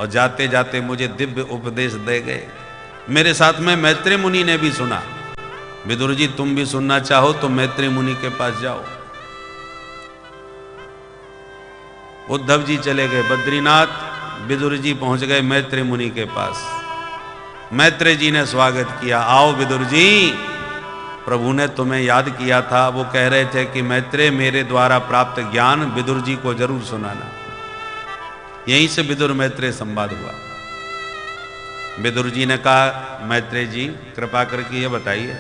और जाते जाते मुझे दिव्य उपदेश दे गए। मेरे साथ में मैत्रेय मुनि ने भी सुना। विदुर जी तुम भी सुनना चाहो तो मैत्रेय मुनि के पास जाओ। उद्धव जी चले गए बद्रीनाथ, विदुर जी पहुंच गए मैत्रेय मुनि के पास। मैत्रेय जी ने स्वागत किया, आओ विदुर जी, प्रभु ने तुम्हें याद किया था। वो कह रहे थे कि मैत्रेय मेरे द्वारा प्राप्त ज्ञान विदुर जी को जरूर सुनाना। यहीं से विदुर मैत्रेय संवाद हुआ। विदुर जी ने कहा, मैत्रेय जी कृपा करके ये बताइए,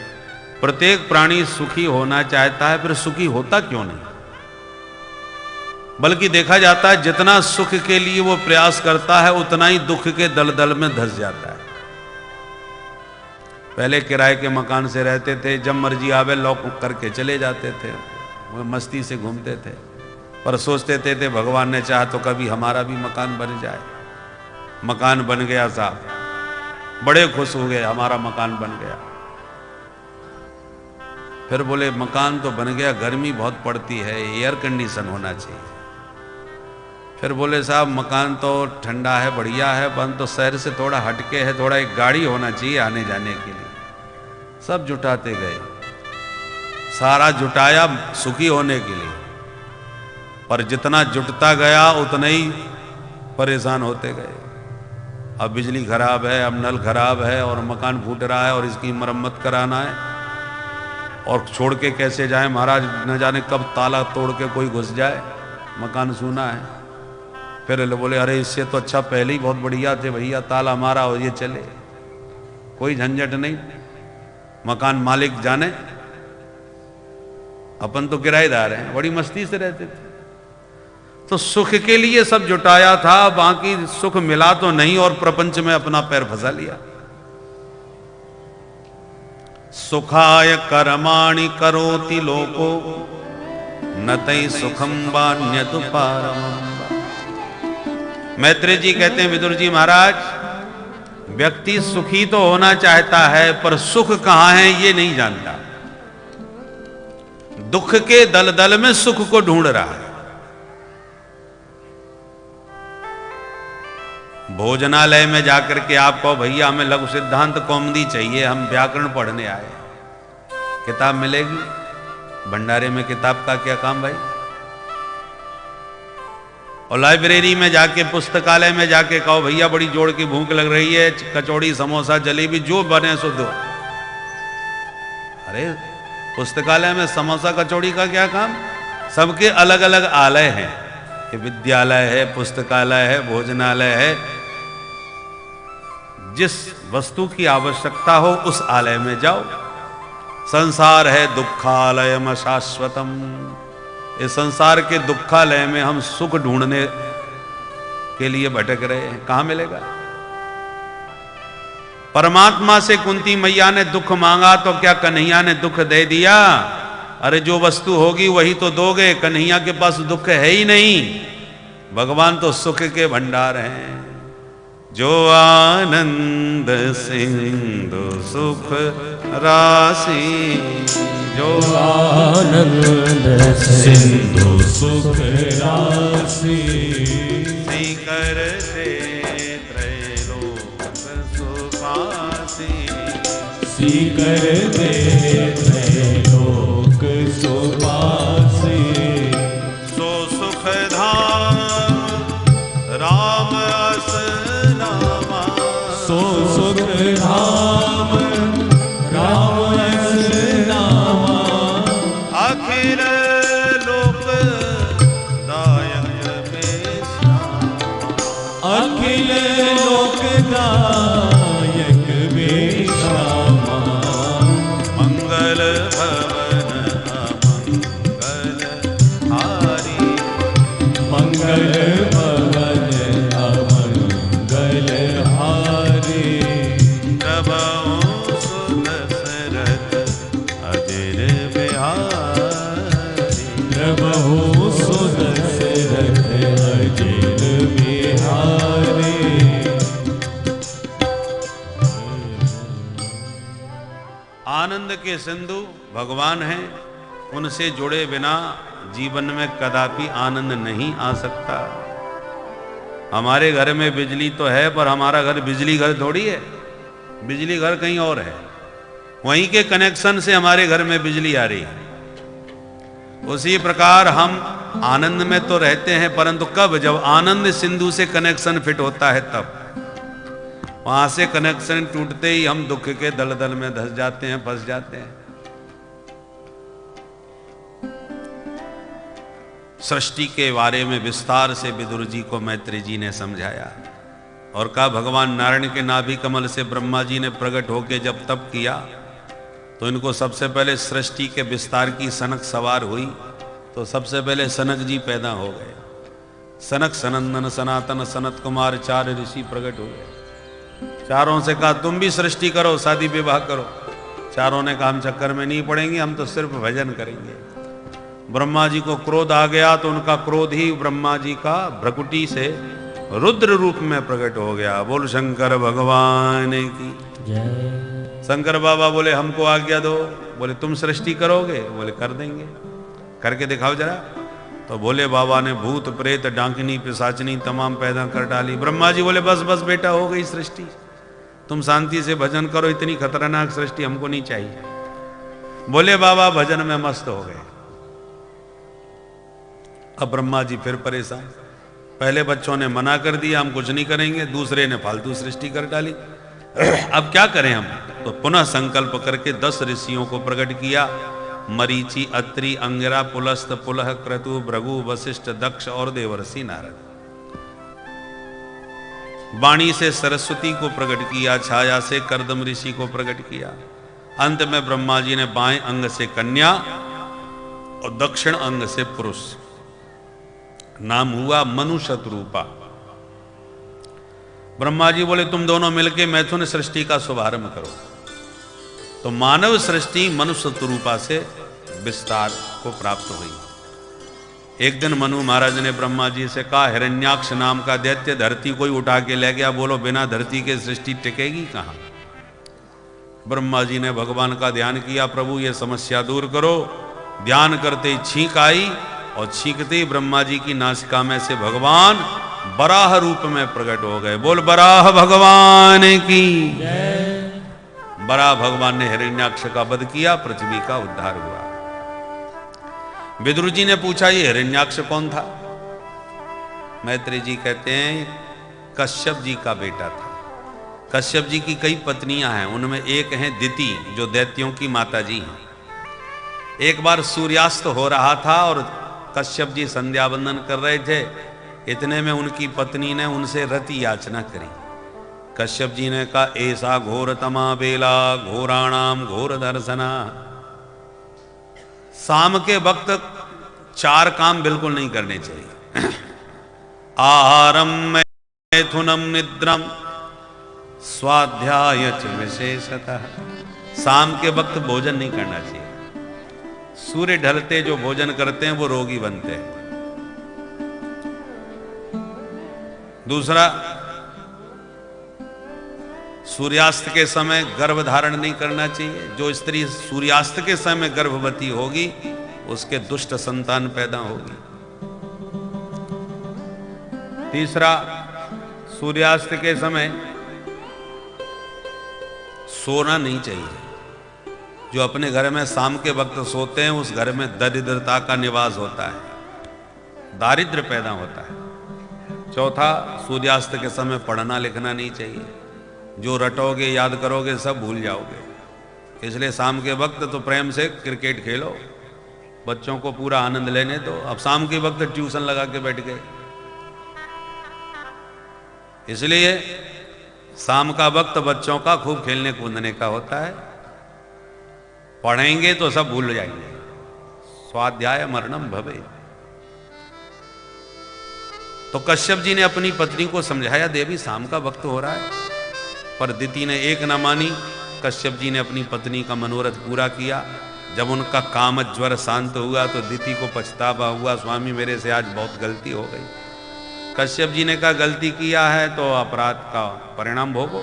प्रत्येक प्राणी सुखी होना चाहता है, फिर सुखी होता क्यों नहीं? बल्कि देखा जाता है जितना सुख के लिए वो प्रयास करता है उतना ही दुख के दलदल में धंस जाता है। पहले किराए के मकान से रहते थे, जब मर्जी आवे लॉक करके चले जाते थे, वो मस्ती से घूमते थे, पर सोचते थे भगवान ने चाहा तो कभी हमारा भी मकान बन जाए। मकान बन गया साहब, बड़े खुश हो गए, हमारा मकान बन गया। फिर बोले मकान तो बन गया, गर्मी बहुत पड़ती है, एयर कंडीशन होना चाहिए। फिर बोले साहब मकान तो ठंडा है, बढ़िया है, बन तो शहर से थोड़ा हटके है, थोड़ा एक गाड़ी होना चाहिए आने जाने के लिए। सब जुटाते गए, सारा जुटाया सुखी होने के लिए, पर जितना जुटता गया उतना ही परेशान होते गए। अब बिजली खराब है, अब नल खराब है, और मकान फूट रहा है, और इसकी मरम्मत कराना है, और छोड़ के कैसे जाए महाराज, न जाने कब ताला तोड़ के कोई घुस जाए, मकान सूना है। फिर बोले अरे इससे तो अच्छा पहले ही बहुत बढ़िया थे भैया, ताला मारा और ये चले, कोई झंझट नहीं, मकान मालिक जाने, अपन तो किराएदार हैं, बड़ी मस्ती से रहते थे। तो सुख के लिए सब जुटाया था, बाकी सुख मिला तो नहीं, और प्रपंच में अपना पैर फंसा लिया। सुखाय कर्माणि करोति लोको नतै सुखम वान्यदुपारमम्। मैत्रेय जी कहते हैं विदुर जी महाराज, व्यक्ति सुखी तो होना चाहता है, पर सुख कहां है ये नहीं जानता। दुख के दलदल में सुख को ढूंढ रहा है। भोजनालय में जाकर के आप कहो भैया हमें लघु सिद्धांत कौमुदी चाहिए, हम व्याकरण पढ़ने आए, किताब मिलेगी? भंडारे में किताब का क्या काम भाई? और लाइब्रेरी में जाके, पुस्तकालय में जाके कहो भैया बड़ी जोड़ की भूख लग रही है, कचौड़ी समोसा जलेबी जो बने सो दो। अरे पुस्तकालय में समोसा कचौड़ी का क्या काम? सबके अलग अलग आलय हैं, कि विद्यालय है, पुस्तकालय है, भोजनालय है। जिस वस्तु की आवश्यकता हो उस आलय में जाओ। संसार है दुखालयम शाश्वतम, इस संसार के दुखालय में हम सुख ढूंढने के लिए भटक रहे हैं, कहां मिलेगा? परमात्मा से कुंती मैया ने दुख मांगा तो क्या कन्हैया ने दुख दे दिया? अरे जो वस्तु होगी वही तो दोगे, कन्हैया के पास दुख है ही नहीं। भगवान तो सुख के भंडार हैं। जो आनंद सिंधु सुख राशि, जो आनंद सिंधु सुख राशि, कर दे त्रैलोक सुपासी, कर दे त्रैलोक सुपासी। सो सुख धाम राम अस नामा, सो सुख धाम राम अस नामा, अखिल लोक दायक में श्यामा, अखिल लोक दायक में श्यामा। मंगल भवन अमंगल हारी, मंगल भवन अमंगल हारी। प्रभु सुदशरथ अजर बिहारी, प्रभु सुदशरथ अजर बिहारी। आनंद के सिंधु भगवान हैं, उनसे जुड़े बिना जीवन में कदापि आनंद नहीं आ सकता। हमारे घर में बिजली तो है, पर हमारा घर बिजली घर थोड़ी है, बिजली घर कहीं और है। वहीं के कनेक्शन से हमारे घर में बिजली आ रही है। उसी प्रकार हम आनंद में तो रहते हैं, परंतु कब? जब आनंद सिंधु से कनेक्शन फिट होता है तब। वहां से कनेक्शन टूटते ही हम दुख के दलदल में धंस जाते हैं, फंस जाते हैं। सृष्टि के बारे में विस्तार से विदुर जी को मैत्री जी ने समझाया और कहा, भगवान नारायण के नाभि कमल से ब्रह्मा जी ने प्रकट होकर जब तप किया तो इनको सबसे पहले सृष्टि के विस्तार की सनक सवार हुई, तो सबसे पहले सनक जी पैदा हो गए। सनक, सनंदन, सनातन, सनत कुमार 4 ऋषि प्रकट हुए। चारों से कहा तुम भी सृष्टि करो, शादी विवाह करो। चारों ने कहा हम चक्कर में नहीं पड़ेंगे, हम तो सिर्फ भजन करेंगे। ब्रह्मा जी को क्रोध आ गया तो उनका क्रोध ही ब्रह्मा जी का भ्रकुटी से रुद्र रूप में प्रकट हो गया। बोल शंकर भगवान की जय। शंकर बाबा बोले हमको आज्ञा दो। बोले तुम सृष्टि करोगे? बोले कर देंगे, करके दिखाओ जरा। तो बोले बाबा ने भूत प्रेत डांकनी पिशाचनी तमाम पैदा कर डाली। ब्रह्मा जी बोले बस बस बेटा, हो गई सृष्टि, तुम शांति से भजन करो, इतनी खतरनाक सृष्टि हमको नहीं चाहिए। बोले बाबा भजन में मस्त हो गए। अब ब्रह्मा जी फिर परेशान। पहले बच्चों ने मना कर दिया हम कुछ नहीं करेंगे, दूसरे ने फालतू सृष्टि कर डाली। अब क्या करें हम? तो पुनः संकल्प करके 10 ऋषियों को प्रकट किया। मरीचि, अत्रि, अंगिरा, पुलस्त, पुलह, क्रतु, भृगु, वशिष्ठ, दक्ष और देवर्षि नारद। वाणी से सरस्वती को प्रकट किया, छाया से कर्दम ऋषि को प्रकट किया। अंत में ब्रह्मा जी ने बाएं अंग से कन्या और दक्षिण अंग से पुरुष। नाम हुआ मनु शतरूपा। ब्रह्मा जी बोले तुम दोनों मिलके मैथुन सृष्टि का शुभारंभ करो। तो मानव सृष्टि मनुष्य स्वरूपा से विस्तार को प्राप्त हुई। एक दिन मनु महाराज ने ब्रह्मा जी से कहा, हिरण्याक्ष नाम का दैत्य धरती कोई उठा के ले गया, बोलो बिना धरती के सृष्टि टिकेगी कहां? ब्रह्मा जी ने भगवान का ध्यान किया, प्रभु ये समस्या दूर करो। ध्यान करते ही छींक आई और छींकते ही ब्रह्मा जी की नासिका में से भगवान बराह रूप में प्रकट हो गए। बोल बराह भगवान की जय। बराह भगवान ने हिरण्याक्ष का वध किया, पृथ्वी का उद्धार हुआ। विदुर जी ने पूछा ये हिरण्याक्ष कौन था? मैत्री जी कहते हैं कश्यप जी का बेटा था। कश्यप जी की कई पत्नियां हैं, उनमें एक है दिति जो दैत्यों की माता जी हैं। एक बार सूर्यास्त हो रहा था और कश्यप जी संध्या वंदन कर रहे थे, इतने में उनकी पत्नी ने उनसे रति याचना करी। कश्यप जी ने कहा ऐसा घोर तमा बेला घोराणाम घोर दर्शना। शाम के वक्त 4 काम बिल्कुल नहीं करने चाहिए। आहारम मैथुनम निद्रम स्वाध्याय च विशेषतः। शाम के वक्त भोजन नहीं करना चाहिए। सूर्य ढलते जो भोजन करते हैं वो रोगी बनते हैं। दूसरा, सूर्यास्त के समय गर्भ धारण नहीं करना चाहिए। जो स्त्री सूर्यास्त के समय गर्भवती होगी उसके दुष्ट संतान पैदा होगी। तीसरा, सूर्यास्त के समय सोना नहीं चाहिए। जो अपने घर में शाम के वक्त सोते हैं उस घर में दरिद्रता का निवास होता है, दारिद्र्य पैदा होता है। चौथा, सूर्यास्त के समय पढ़ना लिखना नहीं चाहिए। जो रटोगे याद करोगे सब भूल जाओगे। इसलिए शाम के वक्त तो प्रेम से क्रिकेट खेलो, बच्चों को पूरा आनंद लेने दो। अब शाम के वक्त ट्यूशन लगा के बैठ गए। इसलिए शाम का वक्त बच्चों का खूब खेलने कूदने का होता है। पढ़ेंगे तो सब भूल जाएंगे। स्वाध्याय मरणम भवे। तो कश्यप जी ने अपनी पत्नी को समझाया, देवी शाम का वक्त हो रहा है, पर दिति ने एक न मानी। कश्यप जी ने अपनी पत्नी का मनोरथ पूरा किया। जब उनका काम ज्वर शांत हुआ तो दिति को पछतावा हुआ, स्वामी मेरे से आज बहुत गलती हो गई। कश्यप जी ने कहा गलती किया है तो अपराध का परिणाम भोगो।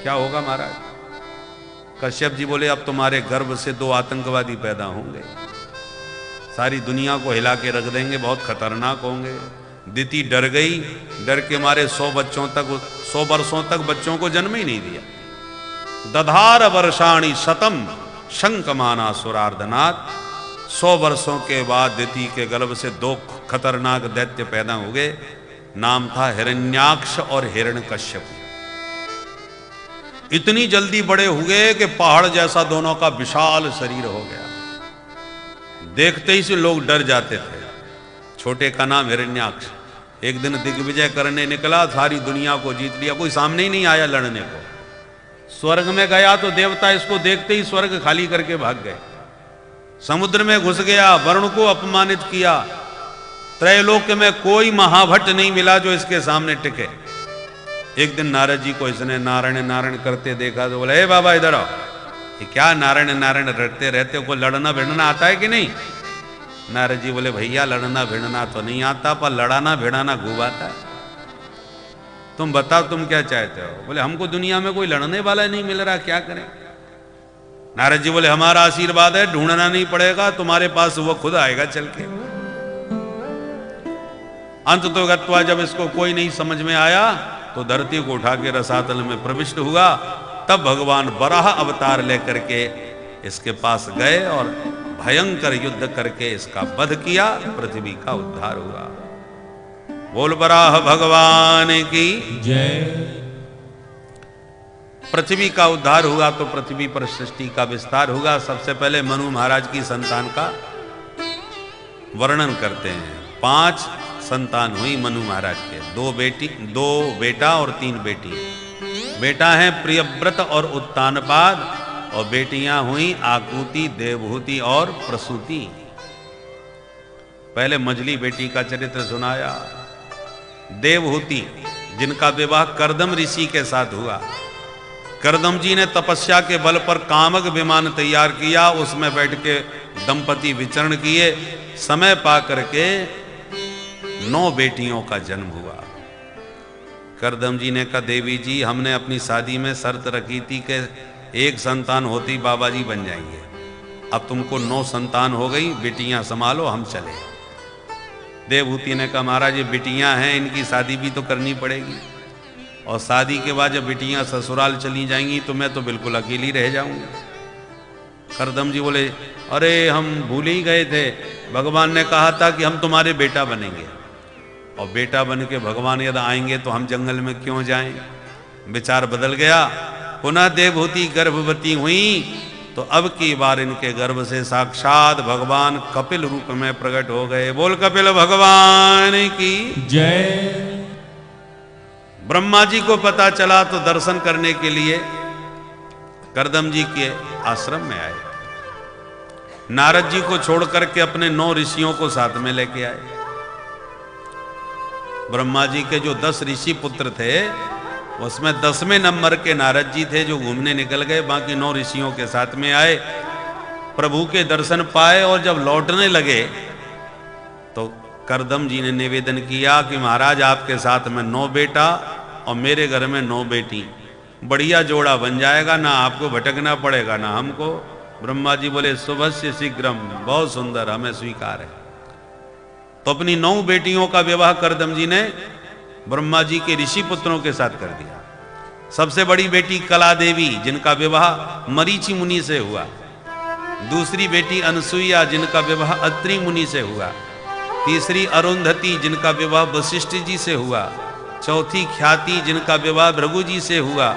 क्या होगा महाराज? कश्यप जी बोले अब तुम्हारे गर्भ से 2 आतंकवादी पैदा होंगे, सारी दुनिया को हिला के रख देंगे, बहुत खतरनाक होंगे। दिति डर गई, डर के मारे 100 वर्षों तक बच्चों को जन्म ही नहीं दिया। दधार वर्षाणी शतम शंकमाना सुरार्धनाथ। 100 वर्षों के बाद दिति के गर्भ से 2 खतरनाक दैत्य पैदा हो गए। नाम था हिरण्याक्ष और हिरण्यकश्यप। इतनी जल्दी बड़े हुए कि पहाड़ जैसा दोनों का विशाल शरीर हो गया। देखते ही से लोग डर जाते थे। छोटे का नाम हिरण्याक्ष। एक दिन दिग्विजय करने निकला, सारी दुनिया को जीत लिया, कोई सामने ही नहीं आया लड़ने को। स्वर्ग में गया तो देवता इसको देखते ही स्वर्ग खाली करके भाग गए। समुद्र में घुस गया, वरुण को अपमानित किया। त्रैलोक में कोई महाभट्ट नहीं मिला जो इसके सामने टिके। एक दिन नारद जी को इसने नारायण नारायण करते देखा तो बोला, हे बाबा इधर आओ, ये क्या नारायण नारायण रटते रहते हो, को लड़ना भिड़ना आता है कि नहीं? नारद जी बोले, भैया लड़ना भिड़ना तो नहीं आता, पर लड़ाना भिड़ाना खूब आता है। तुम बताओ तुम क्या चाहते हो? बोले, हमको दुनिया में कोई लड़ने वाला नहीं मिल रहा, क्या करें? नारद जी बोले, हमारा आशीर्वाद है, ढूंढना नहीं पड़ेगा, तुम्हारे पास वो खुद आएगा चल के। अंत तो गत्वा जब इसको कोई नहीं समझ में आया तो धरती को उठा के रसातल में प्रविष्ट हुआ। तब भगवान बराह अवतार लेकर के इसके पास गए और भयंकर युद्ध करके इसका वध किया, पृथ्वी का उद्धार हुआ। बोल बराह भगवान की जय। पृथ्वी का उद्धार हुआ तो पृथ्वी पर सृष्टि का विस्तार हुआ। सबसे पहले मनु महाराज की संतान का वर्णन करते हैं। 5 संतान हुई मनु महाराज के, 2 बेटा और 3 बेटी। बेटा है प्रियव्रत और उत्तानपाद, और बेटियां हुई आकुति, देवहूति और प्रसूति। पहले मझली बेटी का चरित्र सुनाया। देवहूति, जिनका विवाह कर्दम ऋषि के साथ हुआ। कर्दम जी ने तपस्या के बल पर कामक विमान तैयार किया, उसमें बैठ के दंपति विचरण किए। समय पा करके 9 बेटियों का जन्म हुआ। कर्दम जी ने कहा, देवी जी हमने अपनी शादी में शर्त रखी थी कि 1 संतान होती बाबा जी बन जाएंगे, अब तुमको 9 संतान हो गई, बेटियां संभालो, हम चले। देवहूति ने कहा, महाराज ये बेटियां हैं, इनकी शादी भी तो करनी पड़ेगी, और शादी के बाद जब बेटियां ससुराल चली जाएंगी तो मैं तो बिल्कुल अकेली रह जाऊंगी। कर्दम जी बोले, अरे हम भूल ही गए थे, भगवान ने कहा था कि हम तुम्हारे बेटा बनेंगे, और बेटा बन के भगवान यदि आएंगे तो हम जंगल में क्यों जाएं। विचार बदल गया। पुनः देवहूति गर्भवती हुई तो अब की बार इनके गर्भ से साक्षात भगवान कपिल रूप में प्रकट हो गए। बोल कपिल भगवान की जय। ब्रह्मा जी को पता चला तो दर्शन करने के लिए कर्दम जी के आश्रम में आए। नारद जी को छोड़ करके अपने 9 ऋषियों को साथ में लेके आए। ब्रह्मा जी के जो 10 ऋषि पुत्र थे उसमें 10वें नंबर के नारद जी थे जो घूमने निकल गए, बाकी 9 ऋषियों के साथ में आए। प्रभु के दर्शन पाए और जब लौटने लगे तो कर्दम जी ने निवेदन किया कि महाराज आपके साथ में 9 बेटा और मेरे घर में 9 बेटी, बढ़िया जोड़ा बन जाएगा, ना आपको भटकना पड़ेगा ना हमको। ब्रह्मा जी बोले, शुभस्य शीघ्रम, बहुत सुंदर, हमें स्वीकार है। तो अपनी 9 बेटियों का विवाह कर्दम जी ने ब्रह्मा जी के ऋषि पुत्रों के साथ कर दिया। सबसे बड़ी बेटी कला देवी, जिनका विवाह मरीचि मुनि से हुआ। दूसरी बेटी अनसुईया, जिनका विवाह अत्रि मुनि से हुआ। तीसरी अरुंधति, जिनका विवाह वशिष्ठ जी से हुआ। चौथी ख्याति, जिनका विवाह भृगु जी से हुआ।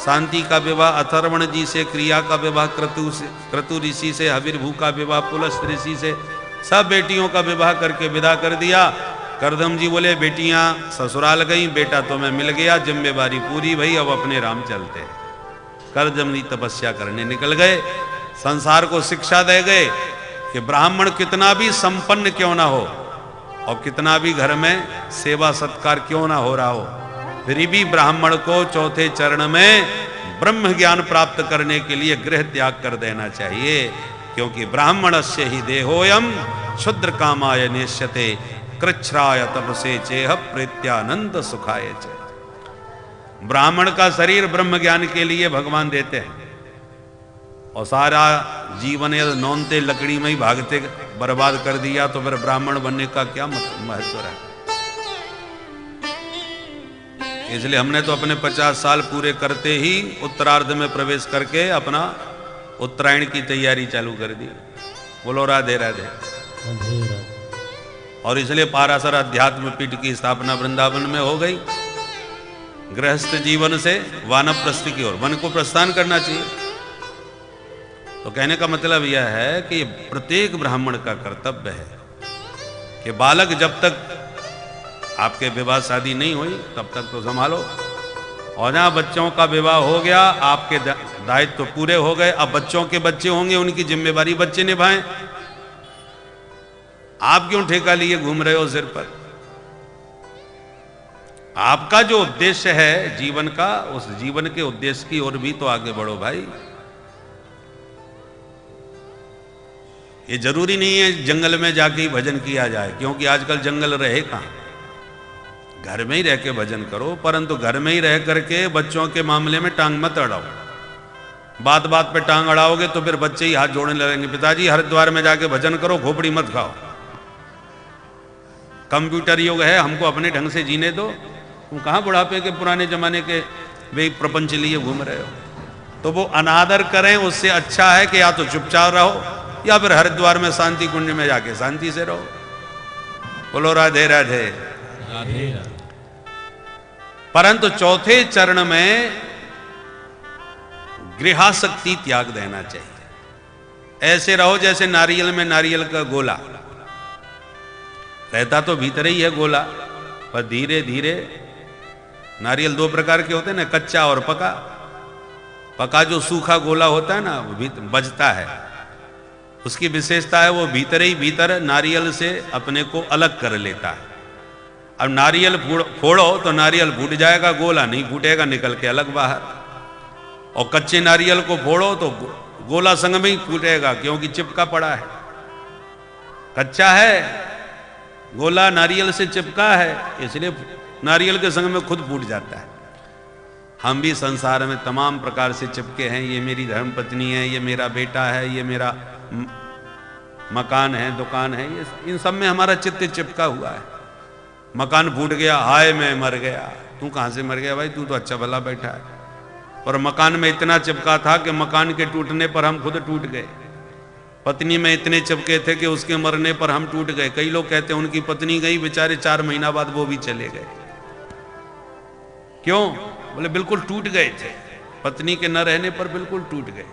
शांति का विवाह अथर्वण जी से। क्रिया का विवाह क्रतु ऋषि से। हविर्भू का विवाह पुलस्त ऋषि से। सब बेटियों का विवाह करके विदा कर दिया। कर्दम जी बोले, बेटियां ससुराल गई, बेटा तो मैं मिल गया, जिम्मेवारी पूरी भई, अब अपने राम चलते। कर्दम जी तपस्या करने निकल गए। संसार को शिक्षा दे गए कि ब्राह्मण कितना भी संपन्न क्यों ना हो और कितना भी घर में सेवा सत्कार क्यों ना हो रहा हो, फिर भी ब्राह्मण को 4थे चरण में ब्रह्म ज्ञान प्राप्त करने के लिए गृह त्याग कर देना चाहिए, क्योंकि ब्राह्मणस्य ही देहोयम क्षुद्र कामाय नेष्यते कृच्छ्राय तपसे चेह प्रीत्यानंद सुखाय च। ब्राह्मण का शरीर ब्रह्म ज्ञान के लिए भगवान देते हैं, और सारा जीवन यदि नौनते लकड़ी में ही भागते बर्बाद कर दिया तो फिर ब्राह्मण बनने का क्या महत्व है। इसलिए हमने तो अपने 50 साल पूरे करते ही उत्तरार्ध में प्रवेश करके अपना उत्तरायण की तैयारी चालू कर दी। बोलो राधे राधे। और इसलिए पाराशर अध्यात्म पीठ की स्थापना वृंदावन में हो गई। गृहस्थ जीवन से वानप्रस्थ की ओर वन को प्रस्थान करना चाहिए। तो कहने का मतलब यह है कि प्रत्येक ब्राह्मण का कर्तव्य है कि बालक जब तक आपके विवाह शादी नहीं हुई तब तक तो संभालो, और जहां बच्चों का विवाह हो गया आपके दायित्व तो पूरे हो गए। अब बच्चों के बच्चे होंगे, उनकी जिम्मेवारी बच्चे निभाएं। आप क्यों ठेका लिए घूम रहे हो सिर पर? आपका जो उद्देश्य है जीवन का, उस जीवन के उद्देश्य की ओर भी तो आगे बढ़ो भाई। ये जरूरी नहीं है जंगल में जाके ही भजन किया जाए, क्योंकि आजकल जंगल रहे कहां। घर में ही रह के भजन करो, परंतु घर में ही रह करके बच्चों के मामले में टांग मत अड़ाओ। बात बात पे टांग अड़ाओगे तो फिर बच्चे ही हाथ जोड़ने लगेंगे, पिताजी हरिद्वार में जाके भजन करो, खोपड़ी मत खाओ। कंप्यूटर युग है, हमको अपने ढंग से जीने दो। तुम कहां बुढ़ापे के पुराने जमाने के वे प्रपंच लिए घूम रहे हो? तो वो अनादर करें, उससे अच्छा है कि या तो चुपचाप रहो या फिर हरिद्वार में शांति कुंज में जाके शांति से रहो। बोलो राधे राधे। परंतु चौथे चरण में गृहासक्ति त्याग देना चाहिए। ऐसे रहो जैसे नारियल में नारियल का गोला रहता, तो भीतर ही है गोला, पर धीरे धीरे नारियल दो प्रकार के होते हैं ना, कच्चा और पका। पका जो सूखा गोला होता है ना, वो बजता है। उसकी विशेषता है वो भीतर ही भीतर नारियल से अपने को अलग कर लेता है। अब नारियल फोड़ो तो नारियल फूट जाएगा, गोला नहीं फूटेगा, निकल के अलग बाहर। और कच्चे नारियल को फोड़ो तो गोला संग में ही फूटेगा, क्योंकि चिपका पड़ा है। कच्चा है गोला, नारियल से चिपका है, इसलिए नारियल के संग में खुद फूट जाता है। हम भी संसार में तमाम प्रकार से चिपके हैं। ये मेरी धर्मपत्नी है, ये मेरा बेटा है, ये मेरा मकान है, दुकान है, ये इन सब में हमारा चित्त चिपका हुआ है। मकान फूट गया, हाय मैं मर गया। तू कहां से मर गया भाई? तू तो अच्छा भला बैठा है। और मकान में इतना चिपका था कि मकान के टूटने पर हम खुद टूट गए। पत्नी में इतने चिपके थे कि उसके मरने पर हम टूट गए। कई लोग कहते हैं उनकी पत्नी गई, बेचारे 4 महीना बाद वो भी चले गए। क्यों? बोले बिल्कुल टूट गए थे, पत्नी के न रहने पर बिल्कुल टूट गए।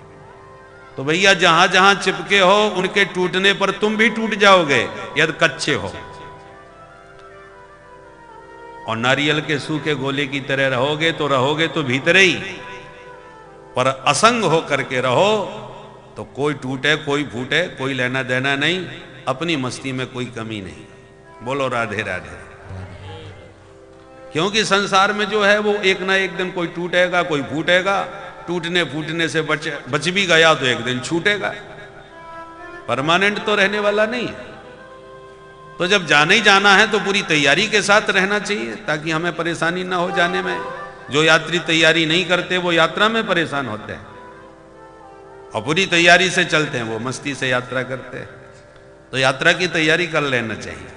तो भैया जहां जहां चिपके हो उनके टूटने पर तुम भी टूट जाओगे यदि कच्चे हो। और नारियल के सूखे गोले की तरह रहोगे तो भीतर ही, पर असंग हो करके रहो तो कोई टूटे कोई फूटे कोई लेना देना नहीं, अपनी मस्ती में कोई कमी नहीं। बोलो राधे राधे। क्योंकि संसार में जो है वो एक ना एक दिन कोई टूटेगा कोई फूटेगा। टूटने फूटने से बच भी गया तो एक दिन छूटेगा, परमानेंट तो रहने वाला नहीं है। तो जब जाना ही जाना है तो पूरी तैयारी के साथ रहना चाहिए, ताकि हमें परेशानी ना हो जाने में। जो यात्री तैयारी नहीं करते वो यात्रा में परेशान होते हैं, और पूरी तैयारी से चलते हैं वो मस्ती से यात्रा करते हैं। तो यात्रा की तैयारी कर लेना चाहिए।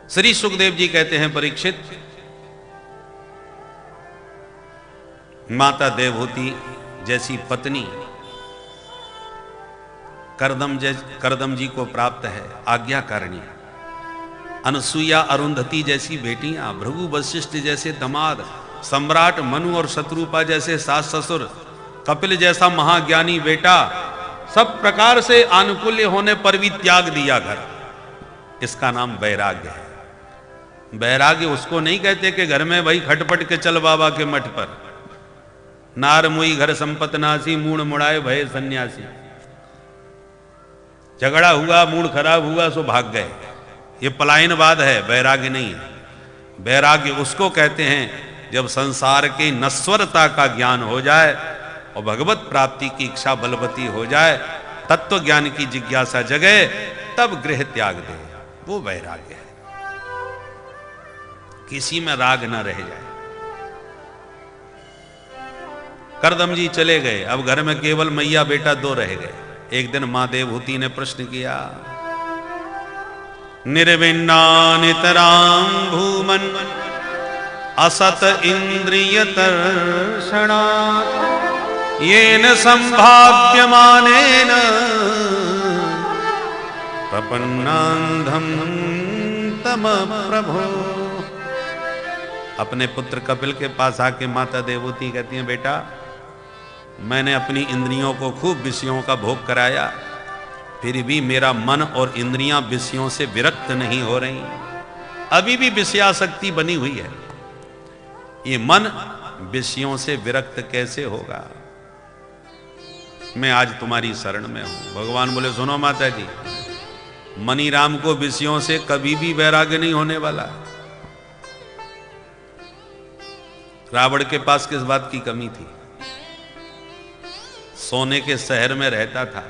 श्री सुखदेव जी कहते हैं, परीक्षित, माता देवहूति जैसी पत्नी करदम जी को प्राप्त है, आज्ञाकारिणी। अनसुईया अरुंधति जैसी बेटियां, भृगु वशिष्ठ जैसे दामाद, सम्राट मनु और शत्रुपा जैसे सास ससुर, कपिल जैसा महाज्ञानी बेटा, सब प्रकार से आनुकूल्य होने पर भी त्याग दिया घर। इसका नाम वैराग्य है। वैराग्य उसको नहीं कहते कि घर में वही खटपट के चल बाबा के मठ पर, नार मुई घर संपत नासी, मूड मुड़ाए भय सन्यासी। झगड़ा हुआ, मूड खराब हुआ, सो भाग गए, ये पलायनवाद है, वैराग्य नहीं है। वैराग्य उसको कहते हैं जब संसार की नश्वरता का ज्ञान हो जाए और भगवत प्राप्ति की इच्छा बलवती हो जाए, तत्व ज्ञान की जिज्ञासा जगे, तब गृह त्याग दे, वो वैराग्य है। किसी में राग न रह जाए। करदम जी चले गए, अब घर में केवल मैया बेटा 2 रह गए। एक दिन मां देवहूति ने प्रश्न किया, निर्विन्नानितरां भूमन् असत इंद्रियतर्षणात् येन संभाव्यमानेन प्रपन्नान्धं तम प्रभो। अपने पुत्र कपिल के पास आके माता देवहूति कहती हैं, बेटा मैंने अपनी इंद्रियों को खूब विषयों का भोग कराया, फिर भी मेरा मन और इंद्रियां विषयों से विरक्त नहीं हो रही, अभी भी विषयासक्ति बनी हुई है। ये मन विषयों से विरक्त कैसे होगा? मैं आज तुम्हारी शरण में हूं। भगवान बोले, सुनो माता जी, मनीराम को विषयों से कभी भी वैराग्य नहीं होने वाला। रावण के पास किस बात की कमी थी? सोने के शहर में रहता था,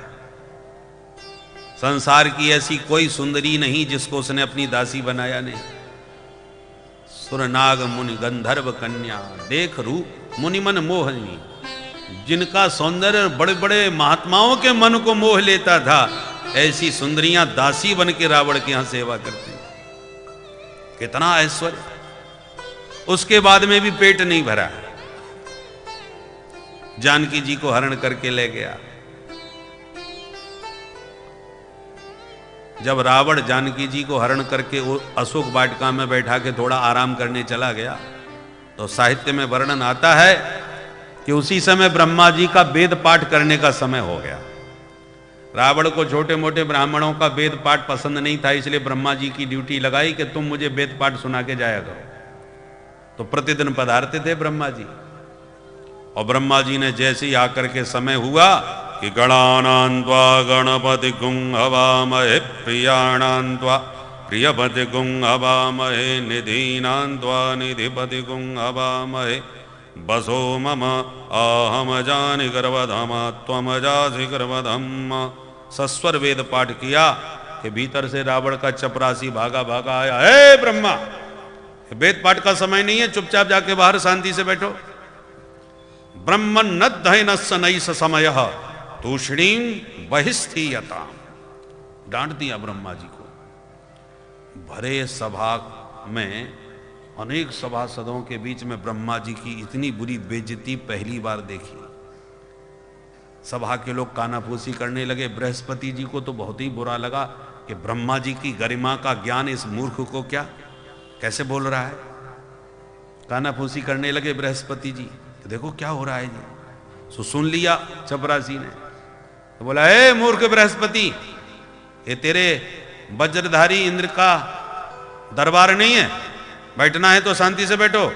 संसार की ऐसी कोई सुंदरी नहीं जिसको उसने अपनी दासी बनाया नहीं। सुरनाग मुनि गंधर्व कन्या देख रूप मुनिमन मोहनी, जिनका सौंदर्य बड़े बड़े महात्माओं के मन को मोह लेता था, ऐसी सुंदरियां दासी बन के रावण के यहां सेवा करती। कितना ऐश्वर्य! उसके बाद में भी पेट नहीं भरा। जानकी जी को हरण करके ले गया। जब रावण जानकी जी को हरण करके वो अशोक वाटिका में बैठा के थोड़ा आराम करने चला गया, तो साहित्य में वर्णन आता है कि उसी समय ब्रह्मा जी का वेद पाठ करने का समय हो गया। रावण को छोटे मोटे ब्राह्मणों का वेद पाठ पसंद नहीं था, इसलिए ब्रह्मा जी की ड्यूटी लगाई कि तुम मुझे वेद पाठ सुना के जाया करो। तो प्रतिदिन पधारते थे ब्रह्मा जी, और ब्रह्मा जी ने जैसे ही आकर के समय हुआ कि गणानान्त्वा गणपति गुं हवामहे प्रियाणान्त्वा प्रियपति गुं हवामहे निधीनान्त्वा निधिपति गुं हवामहे बसो मम आहम जानि गर्वधमा त्वम जासि गर्वधम। सस्वर वेद पाठ किया कि भीतर से रावण का चपरासी भागा भागा आया, हे ब्रह्मा, वेद पाठ का समय नहीं है, चुपचाप जाके बाहर शांति से बैठो। ब्रह्मन्नद्धयनस्स नैष समयः तूष्णीं बहिस्थीयताम्। डांट दिया ब्रह्मा जी को। भरे सभा में अनेक सभासदों के बीच में ब्रह्मा जी की इतनी बुरी बेइज्जती पहली बार देखी। सभा के लोग कानाफूसी करने लगे। बृहस्पति जी को तो बहुत ही बुरा लगा कि ब्रह्मा जी की गरिमा का ज्ञान इस मूर्ख को क्या, कैसे बोल रहा है। कानाफूसी करने लगे बृहस्पति जी, तो देखो क्या हो रहा है जी। सो सुन लिया चपरासी ने, तो बोला, हे मूर्ख बृहस्पति, ये तेरे वज्रधारी इंद्र का दरबार नहीं है, बैठना है तो शांति से बैठो।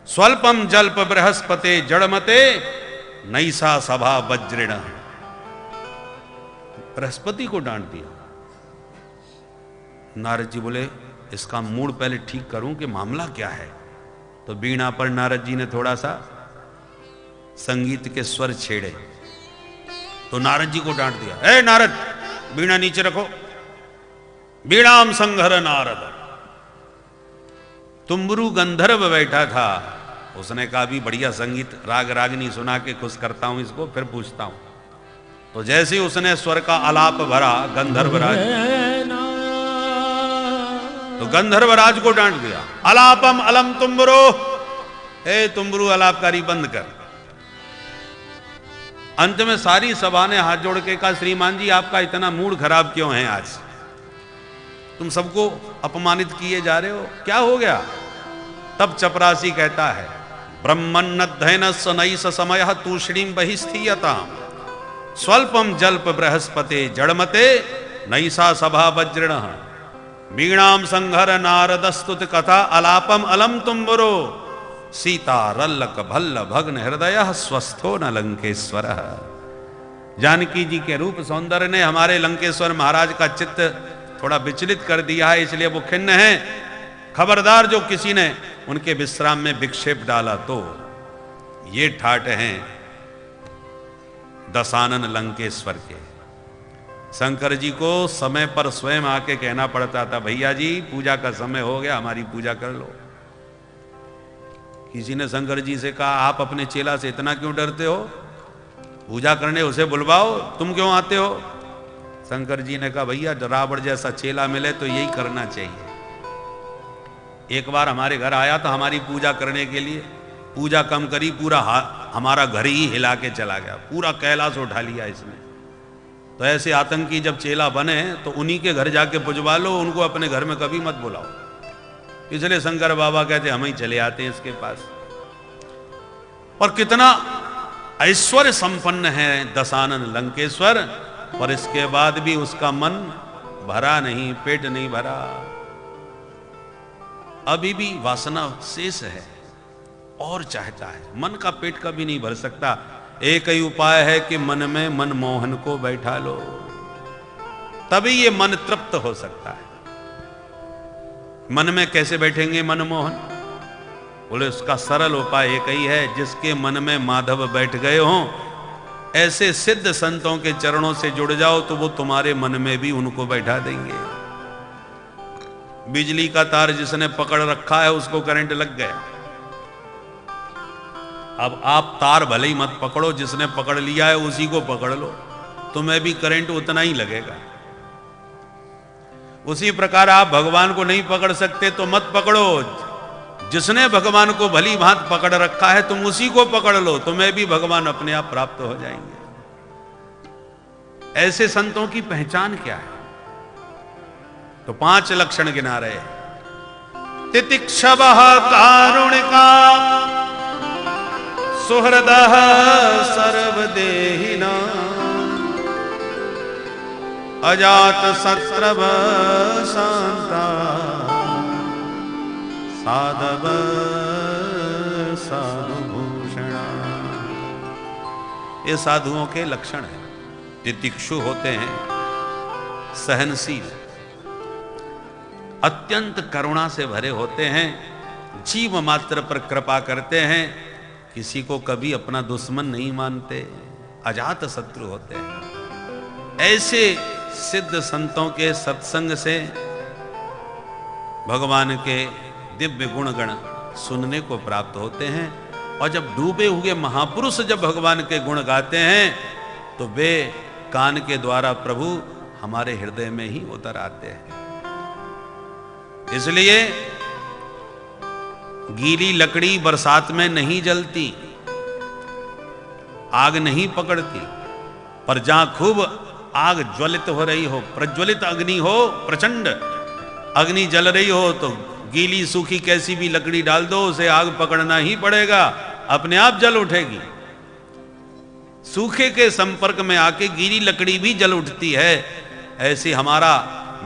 स्वल्पम जल्प बृहस्पते जड़मते नैसा सभा वज्रेण। बृहस्पति को डांट दिया। नारद जी बोले, इसका मूड पहले ठीक करूं कि मामला क्या है। तो बीणा पर नारद जी ने थोड़ा सा संगीत के स्वर छेड़े, तो नारद जी को डांट दिया, ए नारद, बीणा नीचे रखो। बीणाम संघर नारद। तुम्बरू गंधर्व बैठा था, उसने कहा भी बढ़िया संगीत राग रागनी सुना के खुश करता हूं इसको, फिर पूछता हूं। तो जैसे ही उसने स्वर का आलाप भरा गंधर्वराज, तो गंधर्वराज को डांट दिया, अलापम अलम तुम्बरो, हे तुम्बरू अलापकारी बंद कर। अंत में सारी सभा ने हाथ जोड़ के कहा, श्रीमान जी आपका इतना मूड खराब क्यों है आज? तुम सबको अपमानित किए जा रहे हो, क्या हो गया? तब चपरासी कहता है, ब्रह्मन्नद्धयनस्स नैष समयः तूष्णीं बहिस्थीयताम् स्वल्पम जल्प बृहस्पते जड़मते नैषा सभा वज्रिणः वीणाम संघर नारदस्तुत कथा अलापम अलम तुम्बरो सीता रल्लक भल्ल भग्न हृदय स्वस्थो न लंकेश्वर। जानकी जी के रूप सौंदर्य ने हमारे लंकेश्वर महाराज का चित्त थोड़ा विचलित कर दिया है, इसलिए वो खिन्न है। खबरदार जो किसी ने उनके विश्राम में विक्षेप डाला तो ये ठाट हैं दशानन लंकेश्वर के। शंकर जी को समय पर स्वयं आके कहना पड़ता था, भैया जी पूजा का समय हो गया, हमारी पूजा कर लो। किसी ने शंकर जी से कहा, आप अपने चेला से इतना क्यों डरते हो? पूजा करने उसे बुलवाओ, तुम क्यों आते हो? शंकर जी ने कहा भैया रावण जैसा चेला मिले तो यही करना चाहिए। एक बार हमारे घर आया था हमारी पूजा करने के लिए, पूजा कम करी, पूरा हमारा घर ही हिला के चला गया, पूरा कैलाश उठा लिया इसने। तो ऐसे आतंकी जब चेला बने तो उन्हीं के घर जाके पुजवा लो, उनको अपने घर में कभी मत बुलाओ। इसलिए शंकर बाबा कहते हम ही चले आते हैं इसके पास। और कितना ऐश्वर्य संपन्न है दशानन लंकेश्वर, पर इसके बाद भी उसका मन भरा नहीं, पेट नहीं भरा, अभी भी वासना शेष है और चाहता है। मन का पेट कभी नहीं भर सकता। एक ही उपाय है कि मन में मनमोहन को बैठा लो, तभी ये मन तृप्त हो सकता है। मन में कैसे बैठेंगे मनमोहन? बोले उसका सरल उपाय एक ही है, जिसके मन में माधव बैठ गए हों ऐसे सिद्ध संतों के चरणों से जुड़ जाओ तो वो तुम्हारे मन में भी उनको बैठा देंगे। बिजली का तार जिसने पकड़ रखा है उसको करंट लग गया। अब आप तार भले ही मत पकड़ो, जिसने पकड़ लिया है उसी को पकड़ लो, तुम्हें भी करंट उतना ही लगेगा। उसी प्रकार आप भगवान को नहीं पकड़ सकते तो मत पकड़ो, जिसने भगवान को भली भांत पकड़ रखा है तुम उसी को पकड़ लो, तुम्हें भी भगवान अपने आप प्राप्त हो जाएंगे। ऐसे संतों की पहचान क्या है? तो 5 लक्षण गिना रहे। तितिक्षवः कारुणिका सुहृदः सर्वदेहिना अजात शत्रव शांता साधव साधुभूषणा। ये साधुओं के लक्षण हैं। तितिक्षु होते हैं सहनशील, अत्यंत करुणा से भरे होते हैं, जीव मात्र पर कृपा करते हैं, किसी को कभी अपना दुश्मन नहीं मानते, अजात शत्रु होते हैं। ऐसे सिद्ध संतों के सत्संग से भगवान के दिव्य गुणगण सुनने को प्राप्त होते हैं। और जब डूबे हुए महापुरुष जब भगवान के गुण गाते हैं तो वे कान के द्वारा प्रभु हमारे हृदय में ही उतर आते हैं। इसलिए गीली लकड़ी बरसात में नहीं जलती, आग नहीं पकड़ती, पर जहां खूब आग ज्वलित हो रही हो, प्रज्वलित अग्नि हो, प्रचंड अग्नि जल रही हो, तो गीली सूखी कैसी भी लकड़ी डाल दो उसे आग पकड़ना ही पड़ेगा, अपने आप जल उठेगी। सूखे के संपर्क में आके गीली लकड़ी भी जल उठती है। ऐसे हमारा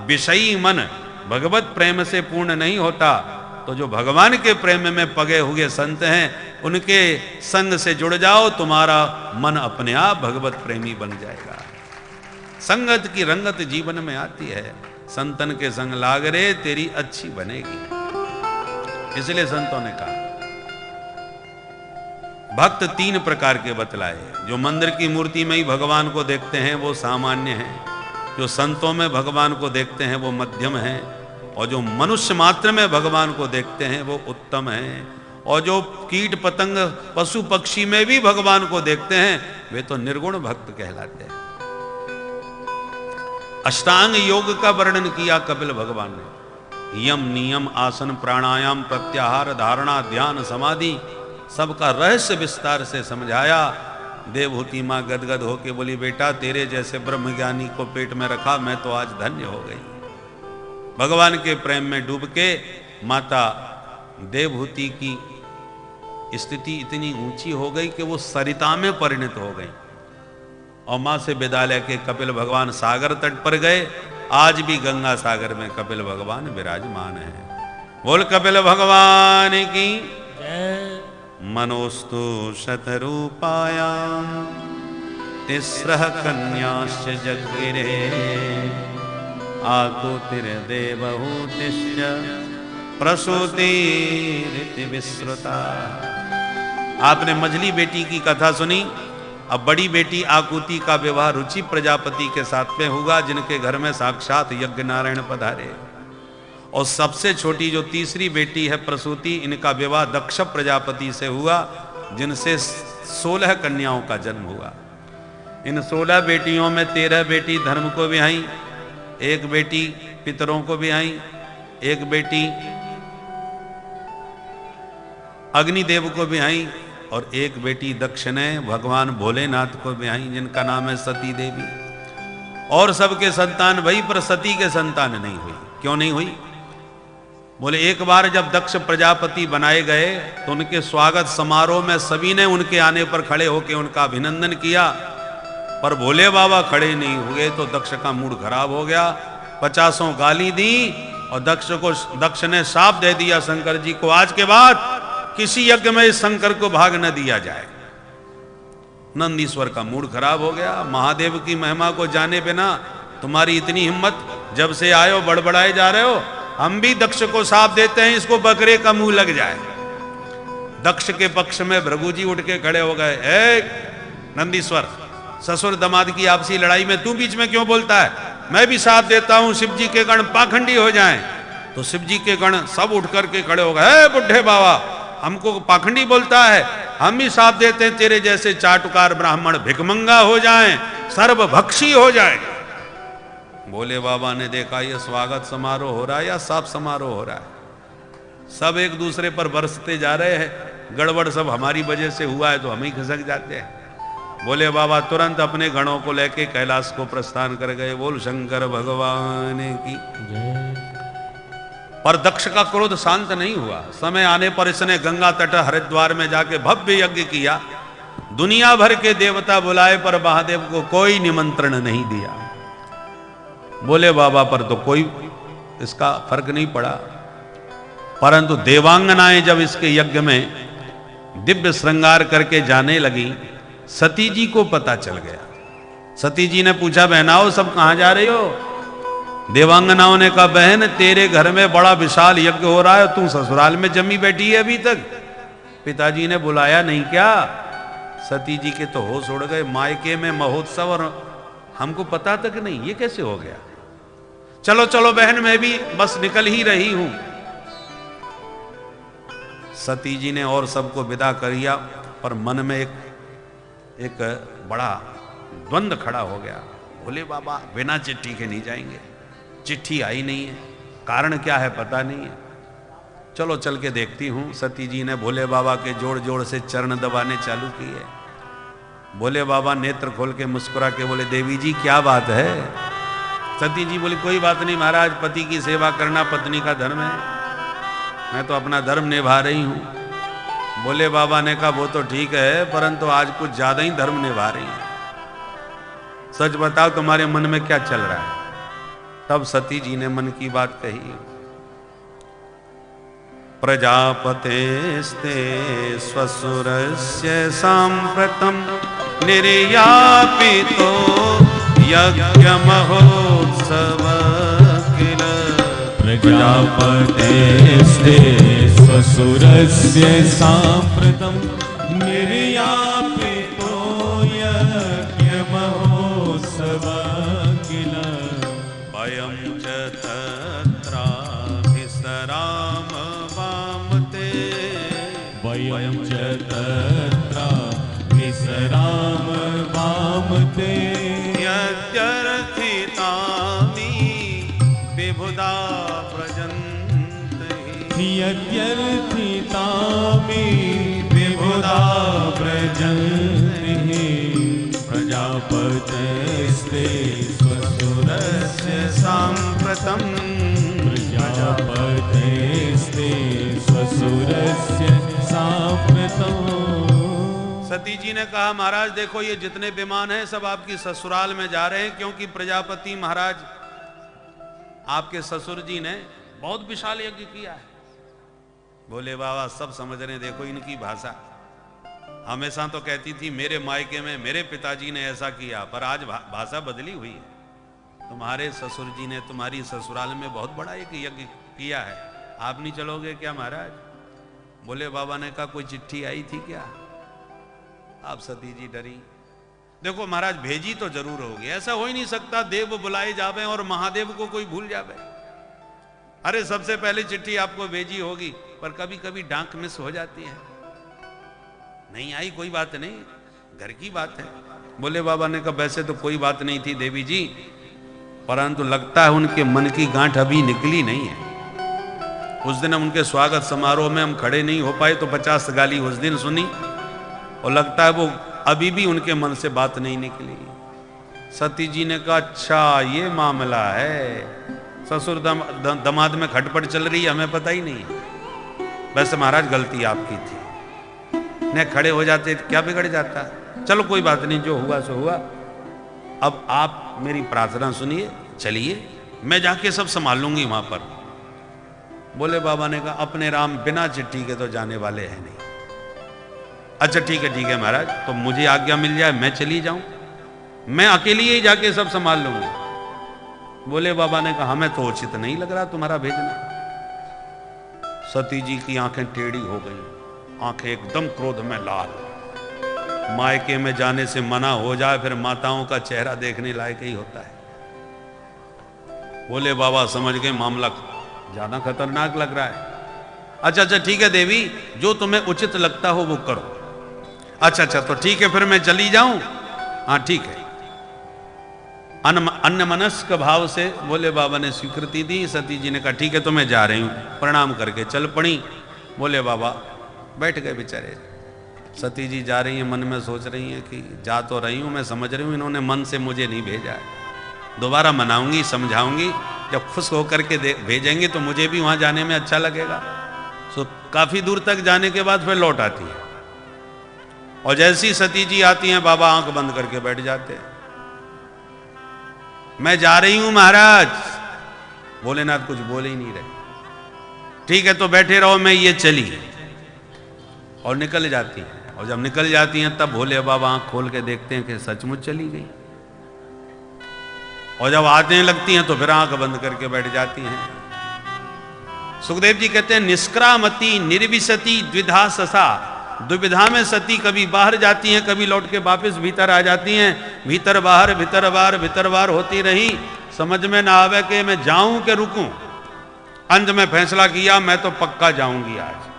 विषयी मन भगवत प्रेम से पूर्ण नहीं होता, तो जो भगवान के प्रेम में पगे हुए संत हैं उनके संग से जुड़ जाओ, तुम्हारा मन अपने आप भगवत प्रेमी बन जाएगा। संगत की रंगत जीवन में आती है, संतन के संग लाग रे तेरी अच्छी बनेगी। इसलिए संतों ने कहा भक्त 3 प्रकार के बतलाए। जो मंदिर की मूर्ति में ही भगवान को देखते हैं वो सामान्य हैं, जो संतों में भगवान को देखते हैं वो मध्यम हैं, और जो मनुष्य मात्र में भगवान को देखते हैं वो उत्तम हैं, और जो कीट पतंग पशु पक्षी में भी भगवान को देखते हैं वे तो निर्गुण भक्त कहलाते हैं। अष्टांग योग का वर्णन किया कपिल भगवान ने। यम, नियम, आसन, प्राणायाम, प्रत्याहार, धारणा, ध्यान, समाधि, सबका रहस्य विस्तार से समझाया। देवहूति मां गदगद होके बोली बेटा तेरे जैसे ब्रह्मज्ञानी को पेट में रखा, मैं तो आज धन्य हो गई। भगवान के प्रेम में डूब के माता देवहूति की स्थिति इतनी ऊंची हो गई कि वो सरिता में परिणत हो गई। और मां से विदा लेके कपिल भगवान सागर तट पर गए। आज भी गंगा सागर में कपिल भगवान विराजमान है। बोल कपिल भगवान की जय। मनोस्तु शतरूपायां तिस्रः कन्याश्च जग्गिरे आकुतिर्देवहूतिश्च प्रसूतिरिति विश्रुता। आपने मझली बेटी की कथा सुनी। अब बड़ी बेटी आकुति का विवाह रुचि प्रजापति के साथ में होगा, जिनके घर में साक्षात यज्ञ नारायण पधारे। और सबसे छोटी जो तीसरी बेटी है प्रसूति, इनका विवाह दक्ष प्रजापति से हुआ, जिनसे 16 कन्याओं का जन्म हुआ। इन 16 बेटियों में 13 बेटी धर्म को ब्याही, एक बेटी पितरों को ब्याही, एक बेटी अग्निदेव को ब्याही और एक बेटी दक्ष ने भगवान भोलेनाथ को ब्याही, जिनका नाम है सती देवी। और सबके संतान वही, पर सती के संतान नहीं हुई। क्यों नहीं हुई? बोले एक बार जब दक्ष प्रजापति बनाए गए तो उनके स्वागत समारोह में सभी ने उनके आने पर खड़े होकर उनका अभिनंदन किया, पर भोले बाबा खड़े नहीं हुए तो दक्ष का मूड खराब हो गया। 50 गाली दी और दक्ष ने शाप दे दिया शंकर जी को, आज के बाद किसी यज्ञ में इस शंकर को भाग न दिया जाए। नंदीश्वर का मूड खराब हो गया। महादेव की महिमा को जाने बिना तुम्हारी इतनी हिम्मत, जब से आए हो बड़बड़ाए जा रहे हो, हम भी दक्ष को शाप देते हैं, इसको बकरे का मुंह लग जाए। दक्ष के पक्ष में भृगु जी उठ के खड़े हो गए, ए नंदीश्वर, ससुर दमाद की आपसी लड़ाई में तू बीच में क्यों बोलता है? मैं भी साथ देता हूं, शिव जी के गण पाखंडी हो जाएं। तो शिव जी के गण सब उठ करके खड़े हो गए, बुढ़े बाबा, हमको पाखंडी बोलता है, हम भी साथ देते हैं तेरे जैसे चाटुकार ब्राह्मण भिखमंगा हो जाएं, सर्वभक्षी हो जाएं। भोले बाबा ने देखा ये स्वागत समारोह हो रहा है या साप समारोह हो रहा है? सब एक दूसरे पर बरसते जा रहे हैं, गड़बड़ सब हमारी वजह से हुआ है तो हम ही खिसक जाते हैं। भोले बाबा तुरंत अपने गणों को लेके कैलाश को प्रस्थान कर गए। बोल शंकर भगवान की। पर दक्ष का क्रोध शांत नहीं हुआ। समय आने पर इसने गंगा तट हरिद्वार में जाके भव्य यज्ञ किया। दुनिया भर के देवता बुलाए पर महादेव को कोई निमंत्रण नहीं दिया। भोले बाबा पर तो कोई इसका फर्क नहीं पड़ा, परंतु देवांगनाएं जब इसके यज्ञ में दिव्य श्रृंगार करके जाने लगी, सती जी को पता चल गया। सती जी ने पूछा, बहनाओ सब कहां जा रही हो? देवांगनाओं ने कहा, बहन तेरे घर में बड़ा विशाल यज्ञ हो रहा है, तू ससुराल में जमी बैठी है अभी तक, पिताजी ने बुलाया नहीं क्या? सती जी के तो होश उड़ गए। मायके में महोत्सव और हमको पता तक नहीं, ये कैसे हो गया? चलो चलो बहन, मैं भी बस निकल ही रही हूं। सती जी ने और सबको विदा कर दिया, पर मन में एक बड़ा द्वंद्व खड़ा हो गया। भोले बाबा बिना चिट्ठी के नहीं जाएंगे, चिट्ठी आई नहीं है, कारण क्या है पता नहीं है, चलो चल के देखती हूं। सती जी ने भोले बाबा के जोड़ जोड़ से चरण दबाने चालू किए। भोले बाबा नेत्र खोल के मुस्कुरा के बोले, देवी जी क्या बात है? सती जी बोली, कोई बात नहीं महाराज, पति की सेवा करना पत्नी का धर्म है, मैं तो अपना धर्म निभा रही हूं। भोले बाबा ने कहा, वो तो ठीक है, परंतु आज कुछ ज्यादा ही धर्म निभा रही है, सच बताओ तुम्हारे मन में क्या चल रहा है? तब सती जी ने मन की बात कही। प्रजापतेस्ते स्वसुरस्य सांप्रतम निर्यापितो यज्ञ महोत्सव किल। प्रजापतेस्ते स्वसुरस्य सांप्रतम निर्यापितो यज्ञ महोत्सव किल। वयं च तत्राभिसराम वामते, वयं च तत्राभिसराम वामते। यद्यर्थितानि विबुधा व्रजन्ते, यद्यर्थितानि विबुधा व्रजन्ते। प्रजापतेस्ते स्वसुरस्य सांप्रतम, प्रजापतेस्ते स्वसुरस्य सांप्रतम। सती जी ने कहा, महाराज देखो ये जितने विमान हैं सब आपकी ससुराल में जा रहे हैं, क्योंकि प्रजापति महाराज आपके ससुर जी ने बहुत विशाल यज्ञ किया है। भोले बाबा सब समझ रहे हैं, देखो इनकी भाषा। हमेशा तो कहती थी मेरे मायके में मेरे पिताजी ने ऐसा किया, पर आज भाषा बदली हुई है। तुम्हारे ससुर जी ने तुम्हारी ससुराल में बहुत बड़ा एक यज्ञ किया है, आप नहीं चलोगे क्या महाराज? भोले बाबा ने कहा, कोई चिट्ठी आई थी क्या? आप सती जी डरी। देखो महाराज भेजी तो जरूर होगी, ऐसा हो ही नहीं सकता देव बुलाए जावे और महादेव को कोई भूल जावे। अरे सबसे पहले चिट्ठी आपको भेजी होगी, पर कभी कभी डाक मिस हो जाती है। नहीं आई कोई बात नहीं, घर की बात है। बोले बाबा ने कहा वैसे तो कोई बात नहीं थी देवी जी, परंतु लगता है उनके मन की गांठ अभी निकली नहीं है। उस दिन हम उनके स्वागत समारोह में हम खड़े नहीं हो पाए तो 50 गाली उस दिन सुनी, और लगता है वो अभी भी उनके मन से बात नहीं निकली। सती जी ने कहा अच्छा ये मामला है, ससुर दमाद में खटपट चल रही है, हमें पता ही नहीं है। वैसे महाराज गलती आपकी थी, न खड़े हो जाते क्या बिगड़ जाता। चलो कोई बात नहीं, जो हुआ सो हुआ। अब आप मेरी प्रार्थना सुनिए, चलिए मैं जाके सब संभाल लूंगी वहां पर। बोले बाबा ने कहा अपने राम बिना चिट्ठी के तो जाने वाले हैं नहीं। अच्छा ठीक है महाराज, तो मुझे आज्ञा मिल जाए मैं चली जाऊं, मैं अकेली ही जाके सब संभाल लूंगी। बोले बाबा ने कहा हमें तो उचित नहीं लग रहा तुम्हारा भेजना। सती जी की आंखें टेढ़ी हो गई, आंखें एकदम क्रोध में लाल। मायके में जाने से मना हो जाए फिर माताओं का चेहरा देखने लायक ही होता है। बोले बाबा समझ गए मामला ज्यादा खतरनाक लग रहा है। अच्छा ठीक है देवी, जो तुम्हें उचित लगता हो वो करो। अच्छा तो ठीक है फिर मैं चली जाऊं। हाँ ठीक है। अन्यमनस्क भाव से बोले बाबा ने स्वीकृति दी। सती जी ने कहा ठीक है तो मैं जा रही हूं, प्रणाम करके चल पड़ी। बोले बाबा बैठ गए बेचारे। सती जी जा रही हैं, मन में सोच रही हैं कि जा तो रही हूं, मैं समझ रही हूं इन्होंने मन से मुझे नहीं भेजा है, दोबारा मनाऊंगी समझाऊंगी, जब खुश होकर के भेजेंगे तो मुझे भी वहां जाने में अच्छा लगेगा। सो काफी दूर तक जाने के बाद फिर लौट आती है, और जैसी सती जी आती हैं बाबा आंख बंद करके बैठ जाते हैं। मैं जा रही हूं महाराज। भोलेनाथ कुछ बोले ही नहीं रहे। ठीक है तो बैठे रहो, मैं ये चली। और निकल जाती हैं, और जब निकल जाती हैं तब भोले बाबा आंख खोल के देखते हैं कि सचमुच चली गई। और जब आने लगती हैं तो फिर आंख बंद करके बैठ जाती हैं। सुखदेव जी कहते हैं निष्क्रामति निर्विशति द्विधा ससा। दुविधा में सती कभी बाहर जाती हैं, कभी लौट के वापस भीतर आ जाती हैं। भीतर बाहर होती रही, समझ में ना आवे कि मैं जाऊं कि रुकूं। अंत में फैसला किया मैं तो पक्का जाऊंगी आज।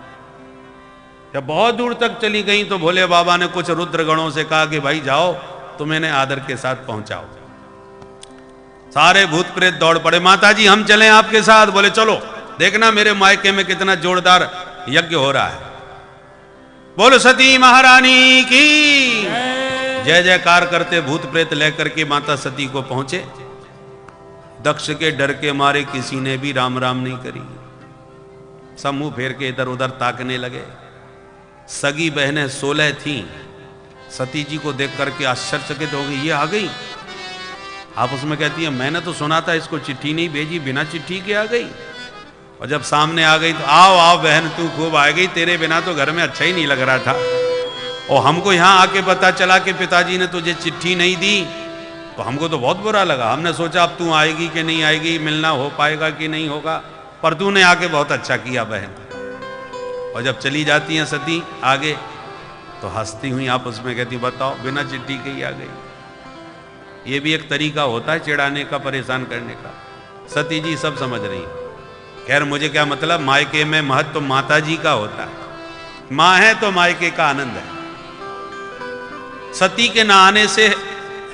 जब बहुत दूर तक चली गई तो भोले बाबा ने कुछ रुद्रगणों से कहा कि भाई जाओ, तुम इन्हें आदर के साथ पहुंचाओ। सारे भूत प्रेत दौड़ पड़े, माता जी हम चलें आपके साथ। बोले चलो, देखना मेरे मायके में कितना जोरदार यज्ञ हो रहा है। बोलो सती महारानी की जय जयकार करते भूत प्रेत लेकर के माता सती को पहुंचे। दक्ष के डर के मारे किसी ने भी राम राम नहीं करी, सब मुंह फेर के इधर उधर ताकने लगे। सगी बहनें 16 थीं, सती जी को देख करके आश्चर्यचकित हो गई, ये आ गई। आपस में कहती है मैंने तो सुना था इसको चिट्ठी नहीं भेजी, बिना चिट्ठी के आ गई। और जब सामने आ गई तो आओ आओ बहन तू खूब आ गई, तेरे बिना तो घर में अच्छा ही नहीं लग रहा था। और हमको यहाँ आके पता चला कि पिताजी ने तुझे चिट्ठी नहीं दी, तो हमको तो बहुत बुरा लगा। हमने सोचा अब तू आएगी कि नहीं आएगी, मिलना हो पाएगा कि नहीं होगा, पर तूने आके बहुत अच्छा किया बहन। और जब चली जाती हैं सती आगे तो हंसती हुई आपस में कहती बताओ बिना चिट्ठी के ही आ गई। ये भी एक तरीका होता है चिढ़ाने का, परेशान करने का। सती जी सब समझ रही हैं। खैर मुझे क्या मतलब, मायके में महत्व तो माता जी का होता है, माँ है तो मायके का आनंद है। सती के न आने से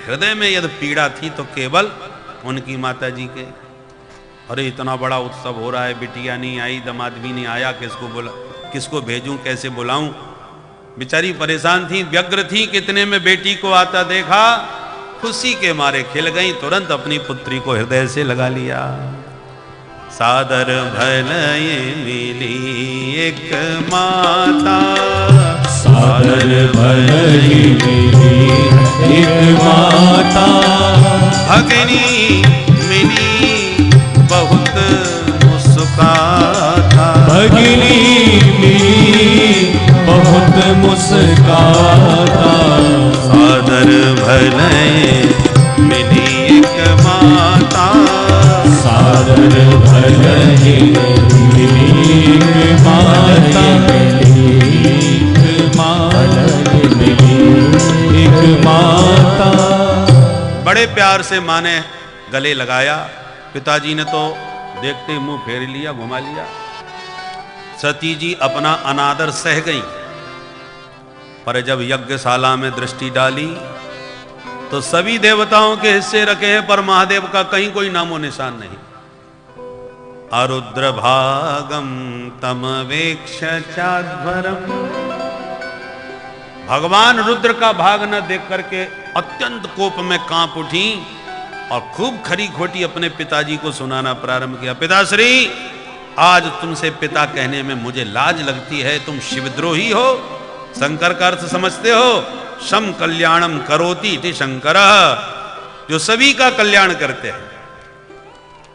हृदय में यदि पीड़ा थी तो केवल उनकी माता जी के। अरे इतना बड़ा उत्सव हो रहा है, बिटिया नहीं आई, दामाद भी नहीं आया, किसको भेजूं, कैसे बुलाऊं। बेचारी परेशान थी, व्यग्र थी, कितने में बेटी को आता देखा, खुशी के मारे खिल गई, तुरंत अपनी पुत्री को हृदय से लगा लिया। सादर भलय मिली एक माता, सादर भलय मिली एक माता, भगनी मिली बहुत मुस्काता, भगिनी मिली बहुत मुस्काता। सादर भलय मिली एक माता, सादर भलय मिली एक माता, एक माता। बड़े प्यार से माँ ने गले लगाया। पिताजी ने तो देखते ही मुंह फेर लिया, घुमा लिया। सती जी अपना अनादर सह गई, पर जब यज्ञशाला में दृष्टि डाली तो सभी देवताओं के हिस्से रखे हैं, पर महादेव का कहीं कोई नामो निशान नहीं। अरुद्र भागम तमवेक्ष चाध्वरम, भगवान रुद्र का भाग न देख करके अत्यंत कोप में कांप उठी और खूब खरी खोटी अपने पिताजी को सुनाना प्रारंभ किया। पिताश्री, आज तुमसे पिता कहने में मुझे लाज लगती है। तुम शिवद्रोही हो। शंकर का अर्थ समझते हो? शम कल्याणम करोति इति शंकरः, जो सभी का कल्याण करते हैं।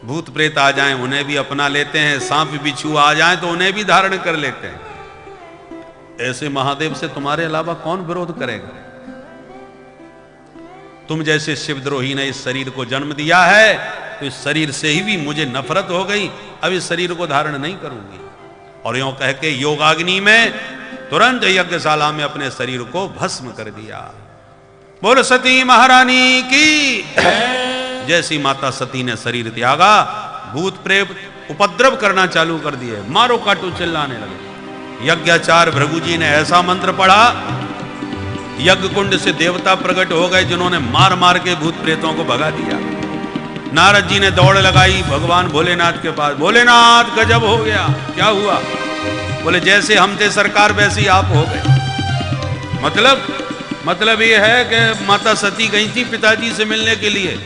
भूत प्रेत आ जाएं उन्हें भी अपना लेते हैं, सांप बिच्छू आ जाएं तो उन्हें भी धारण कर लेते हैं। ऐसे महादेव से तुम्हारे अलावा कौन विरोध करेगा? तुम जैसे शिवद्रोही ने इस शरीर को जन्म दिया है, तो इस शरीर से ही भी मुझे नफरत हो गई। अब इस शरीर को धारण नहीं करूंगी। और यूं कह के योगाग्नि में तुरंत यज्ञशाला में अपने शरीर को भस्म कर दिया। बोल सती महारानी की। जैसी माता सती ने शरीर त्यागा, भूत प्रेत उपद्रव करना चालू कर दिए, मारो काटो चिल्लाने लगे। यज्ञाचार्य भृगु जी ने ऐसा मंत्र पढ़ा, यज्ञ कुंड से देवता प्रकट हो गए, जिन्होंने मार मार के भूत प्रेतों को भगा दिया। नारद जी ने दौड़ लगाई भगवान भोलेनाथ के पास। भोलेनाथ, गजब हो गया। क्या हुआ? बोले जैसे हम थे सरकार वैसे ही आप हो गए। मतलब ये है कि माता सती गई थी पिताजी से मिलने के लिए।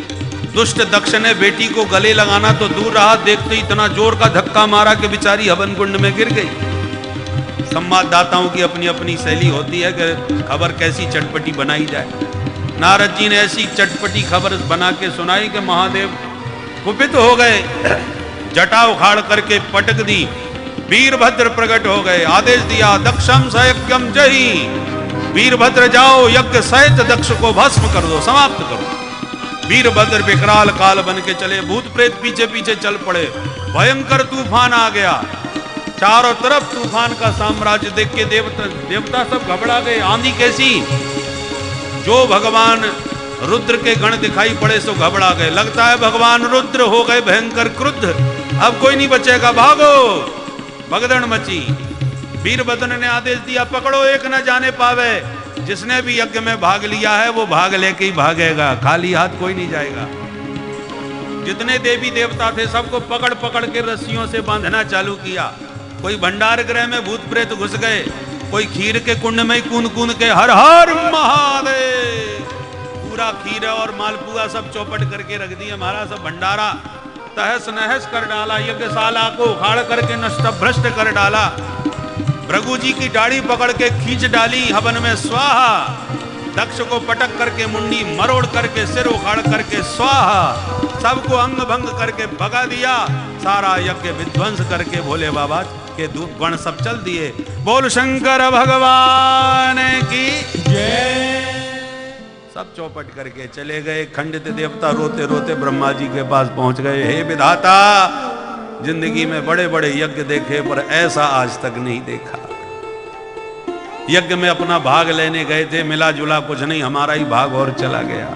दुष्ट दक्ष ने बेटी को गले लगाना तो दूर रहा, देखते ही इतना जोर का धक्का मारा कि बेचारी हवन कुंड में गिर गई। संवाददाताओं की अपनी अपनी शैली होती है कि खबर कैसी चटपटी बनाई जाए। नारद जी ने ऐसी चटपटी खबर बना के सुनाई कि महादेव कुपित हो गए, जटा उखाड़ करके पटक दी। वीरभद्र प्रकट हो गए, आदेश दिया दक्षम सयज्ञम जही, वीरभद्र जाओ यज्ञ सहित दक्ष को भस्म कर दो, समाप्त करो। वीरभद्र विकराल काल बन के चले, भूत प्रेत पीछे पीछे चल पड़े। भयंकर तूफान आ गया, चारों तरफ तूफान का साम्राज्य देख के देवता सब घबरा गए। आंधी कैसी, जो भगवान रुद्र के गण दिखाई पड़े सो घबरा गए। लगता है भगवान रुद्र हो गए भयंकर क्रुद्ध, अब कोई नहीं बचेगा, भागो। भगदड़ मची। वीरभद्र ने आदेश दिया, पकड़ो, एक न जाने पावे। जिसने भी यज्ञ में भाग लिया है वो भाग लेके ही भागेगा, खाली हाथ कोई नहीं जाएगा। जितने देवी देवता थे सबको पकड़ पकड़ के रस्सियों से बांधना चालू किया। कोई भंडार गृह में भूत प्रेत घुस गए, कोई खीर के कुंड में कूद कूद के हर हर महादेव, पूरा खीर और मालपुआ सब चौपट करके रख दिया। हमारा सब भंडारा तहस नहस कर डाला, यज्ञशाला को उखाड़ करके नष्ट भ्रष्ट कर डाला। भृगु जी की दाढ़ी पकड़ के खींच डाली हवन में स्वाहा। दक्ष को पटक करके मुंडी मरोड़ करके सिर उखाड़ करके स्वाहा। सबको अंग भंग करके भगा दिया। सारा यज्ञ विध्वंस करके भोले बाबा के दूत गण सब चल दिए। बोल शंकर भगवान की जय। सब चौपट करके चले गए। खंडित देवता रोते रोते ब्रह्मा जी के पास पहुंच गए। हे विधाता, जिंदगी में बड़े बड़े यज्ञ देखे पर ऐसा आज तक नहीं देखा। यज्ञ में अपना भाग लेने गए थे, मिला जुला कुछ नहीं, हमारा ही भाग और चला गया।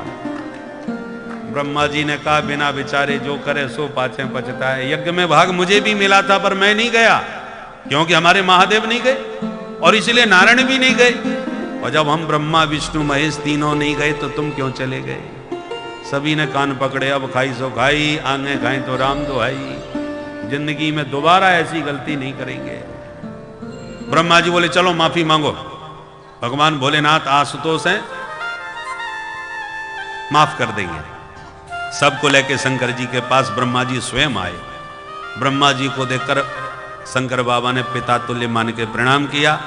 ब्रह्मा जी ने कहा, बिना विचारे जो करे सो पाछे पछताए। यज्ञ में भाग मुझे भी मिला था पर मैं नहीं गया, क्योंकि हमारे महादेव नहीं गए और इसलिए नारायण भी नहीं गए। और जब हम ब्रह्मा विष्णु महेश तीनों नहीं गए तो तुम क्यों चले गए? सभी ने कान पकड़े, अब खाई सो खाई, आंखें खाई तो राम दुहाई। जिंदगी में दोबारा ऐसी गलती नहीं करेंगे। ब्रह्मा जी बोले चलो माफी मांगो। भगवान भोलेनाथ आशुतोष हैं, माफ कर देंगे। सबको लेके शंकर जी के पास ब्रह्मा जी स्वयं आए। ब्रह्मा जी को देखकर शंकर बाबा ने पिता तुल्य मान के प्रणाम किया।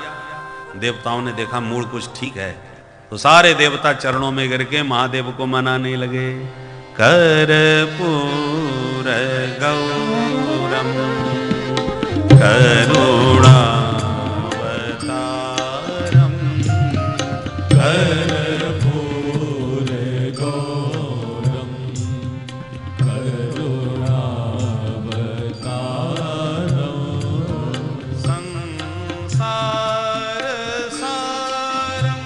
देवताओं ने देखा मूड कुछ ठीक है, तो सारे देवता चरणों में गिर के महादेव को मनाने लगे। कर्पूर गौरम करुणावतारम कर्पूर गौरम करुणावतारम संसार सारम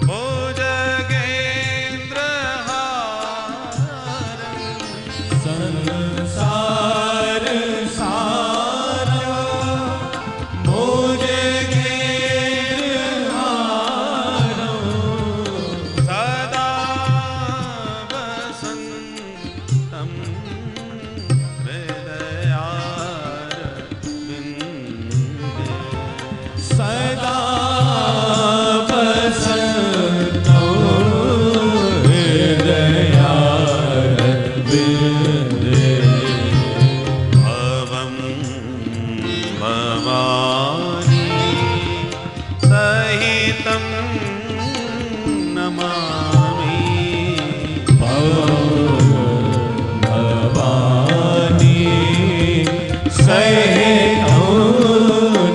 भुजगेंद्रहारम संसार सारम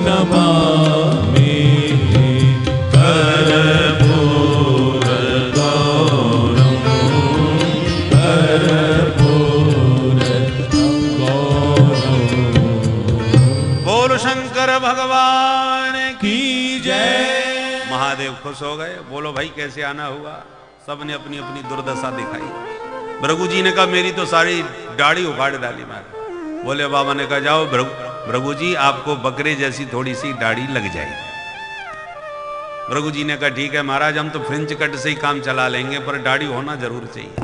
नमामि कर्पूरगौरं कर्पूरगौरं। बोल शंकर भगवान की जय। महादेव खुश हो गए। बोलो भाई कैसे आना हुआ? सबने अपनी अपनी दुर्दशा दिखाई। भृगु जी ने कहा मेरी तो सारी दाढ़ी उखाड़ डाली महाराज। बोले बाबा ने कहा जाओ भृगु जी आपको बकरे जैसी थोड़ी सी दाढ़ी लग जाएगी। भृगु जी ने कहा ठीक है महाराज हम तो फ्रेंच कट से ही काम चला लेंगे पर दाढ़ी होना जरूर चाहिए।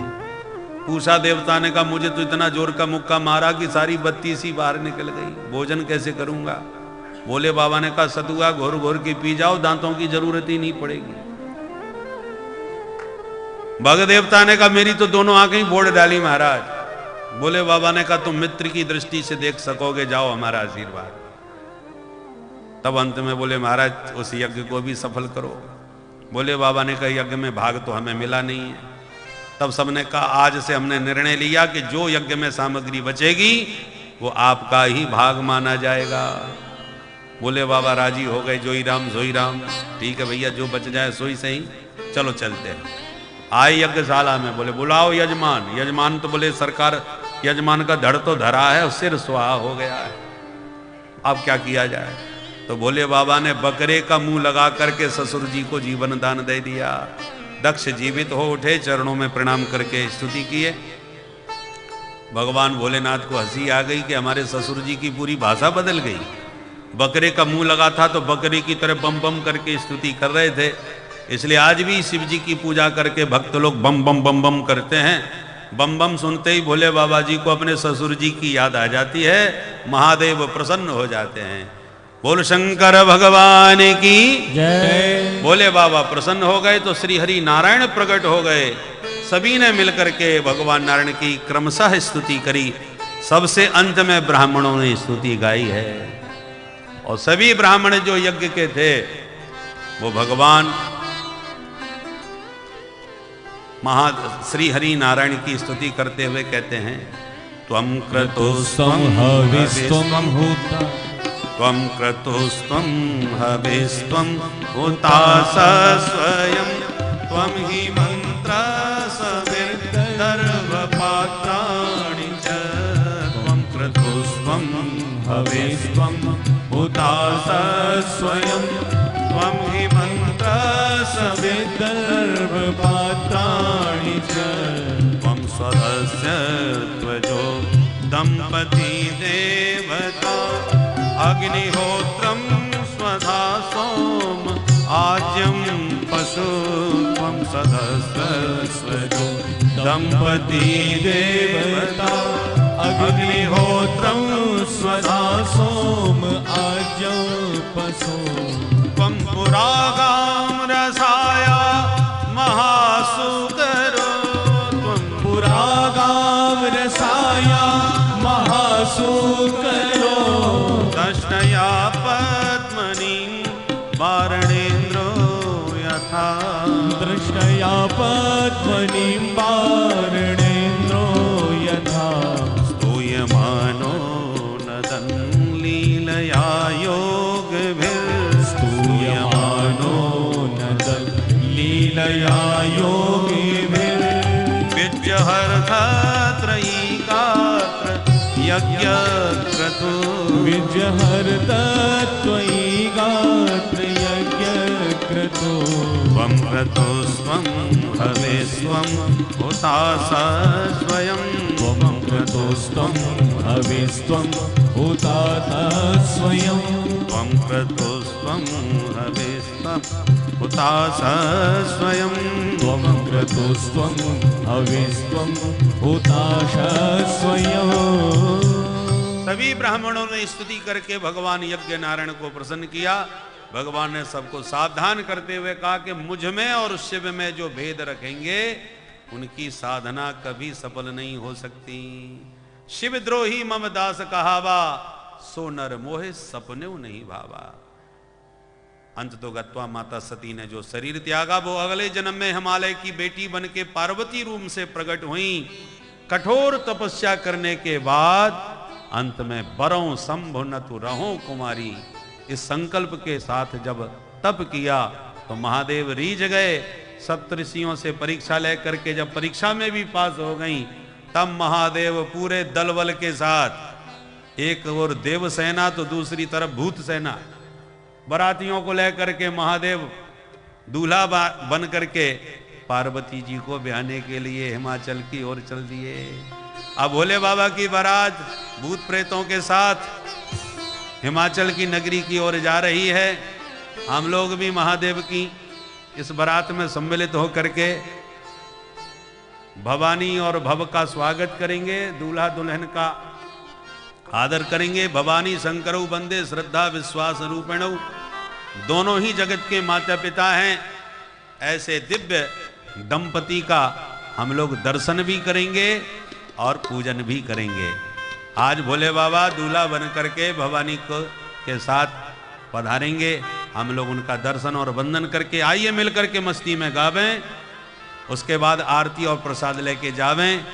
पूषा देवता ने कहा मुझे तो इतना जोर का मुक्का मारा कि सारी बत्ती सी बाहर निकल गई, भोजन कैसे करूंगा? बोले बाबा ने कहा सतुआ घोर घोर के पी जाओ, दांतों की जरूरत ही नहीं पड़ेगी। भग देवता ने कहा मेरी तो दोनों आंखें बोड़ डाली महाराज। बोले बाबा ने कहा तुम मित्र की दृष्टि से देख सकोगे, जाओ हमारा आशीर्वाद। तब अंत में बोले महाराज उस यज्ञ को भी सफल करो। बोले बाबा ने कहा यज्ञ में भाग तो हमें मिला नहीं है। तब सबने कहा आज से हमने निर्णय लिया कि जो यज्ञ में सामग्री बचेगी वो आपका ही भाग माना जाएगा। बोले बाबा राजी हो गए। जोई राम ठीक है भैया जो बच जाए सोई सही, चलो चलते हैं। आए यज्ञशाला में। बोले बुलाओ यजमान। यजमान तो बोले सरकार यजमान का धड़ तो धरा है, सिर सुहा हो गया है, अब क्या किया जाए? तो भोले बाबा ने बकरे का मुंह लगा करके ससुर जी को जीवन दान दे दिया। दक्ष जीवित हो उठे, चरणों में प्रणाम करके स्तुति किए। भगवान भोलेनाथ को हंसी आ गई कि हमारे ससुर जी की पूरी भाषा बदल गई। बकरे का मुंह लगा था तो बकरे की तरह बम बम करके स्तुति कर रहे थे। इसलिए आज भी शिव जी की पूजा करके भक्त लोग बम बम बम बम करते हैं। बम बम सुनते ही भोले बाबा जी को अपने ससुर जी की याद आ जाती है, महादेव प्रसन्न हो जाते हैं। बोल शंकर भगवान की जय। भोले बाबा प्रसन्न हो गए तो श्री हरि नारायण प्रकट हो गए। सभी ने मिलकर के भगवान नारायण की क्रमशः स्तुति करी। सबसे अंत में ब्राह्मणों ने स्तुति गाई है। और सभी ब्राह्मण जो यज्ञ के थे वो भगवान श्री हरि नारायण की स्तुति करते हुए कहते हैं त्वं क्रतुस्त्वं हविस्त्वं हुता, त्वं क्रतुस्त्वं हविस्त्वं हुतासः स्वयं, त्वं हि मन्त्रसविर्दर्भपात्राणि च, त्वं क्रतुस्त्वं हविस्त्वं हुतासः स्वयं, त्वं हि मन्त्रसविर्दर्भपात्राणि च, त्वं स्वधस्य त्वजो दम्पती देवता, अग्निहोत्रं स्वधा सोम आज्यं पशु, त्वं सदस्वजो दम्पती देवता, अग्निहोत्रं स्वधा सोम आज्यं पशु, त्वं पुरागां रसाया महासुकरो, त्वं पुरागां रसाया महासुकरो, दशया पद्मनीं वारणेन्द्रो यथा, दृष्टया पद्मनीं वारणेन्द्रो यथा, स्तूयमानो नदन् लीलया योगभिर्, स्तूयमानो नदन् लीलया योगिभिर्, विजहरत्रयीगात्र यज्ञक्रतु, विजहरत्रयीगात्र यज्ञक्रतु, त्वं क्रतुस्त्वं हविस्त्वं हुतासः स्वयं, त्वं क्रतुस्त्वं हविस्त्वं हुतासः स्वयं, त्वं क्रतुस्त्वं हविस्त्वं हुतासः स्वयं, त्वं क्रतुस्त्वं हविस्त्वं हुतासः स्वयं। सभी ब्राह्मणों ने स्तुति करके भगवान यज्ञ नारायण को प्रसन्न किया। भगवान ने सबको सावधान करते हुए कहा कि मुझ में और शिव में जो भेद रखेंगे उनकी साधना कभी सफल नहीं हो सकती। शिव द्रोही मम दास कहावा, सो नर मोहे सपनेऊ नहीं भावा। अंत तो गत्वा माता सती ने जो शरीर त्यागा वो अगले जन्म में हिमालय की बेटी बन के पार्वती रूप से प्रकट हुई। कठोर तपस्या करने के बाद अंत में बरों संभु न तु रहो कुमारी। इस संकल्प के साथ जब तप किया तो महादेव रीझ गए। सप्तऋषियों से परीक्षा लेकर के जब परीक्षा में भी पास हो गई, तब महादेव पूरे दल बल के साथ, एक और देव सेना तो दूसरी तरफ भूत सेना, बरातियों को लेकर के महादेव दूल्हा बन करके पार्वती जी को ब्याहने के लिए हिमाचल की ओर चल दिए। अब भोले बाबा की बारात भूत प्रेतों के साथ हिमाचल की नगरी की ओर जा रही है। हम लोग भी महादेव की इस बारात में सम्मिलित होकर के भवानी और भव का स्वागत करेंगे, दूल्हा दुल्हन का आदर करेंगे। भवानी शंकरौ बंदे श्रद्धा विश्वास रूपिणौ, दोनों ही जगत के माता पिता हैं। ऐसे दिव्य दंपति का हम लोग दर्शन भी करेंगे और पूजन भी करेंगे। आज भोले बाबा दूल्हा बन करके भवानी को के साथ पधारेंगे। हम लोग उनका दर्शन और वंदन करके आइए मिल करके मस्ती में गावें। उसके बाद आरती और प्रसाद लेके जावें।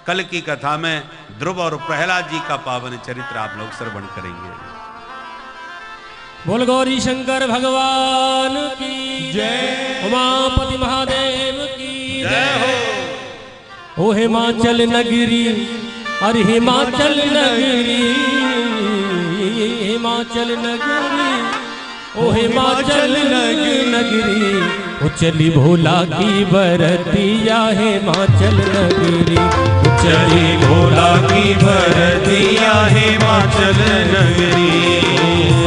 कल की कथा में ध्रुव और प्रहलाद जी का पावन चरित्र आप लोग श्रवण करेंगे। बोल गौरी शंकर भगवान की जय। उमापति महादेव की जय हो। ओ हिमाचल नगरी, अरे हिमाचल नगरी, हिमाचल नगरी, ओ हिमाचल नगरी, ओ चली भोला की बरतिया हिमाचल नगरी, ओ चली भोला की बरतिया हिमाचल नगरी,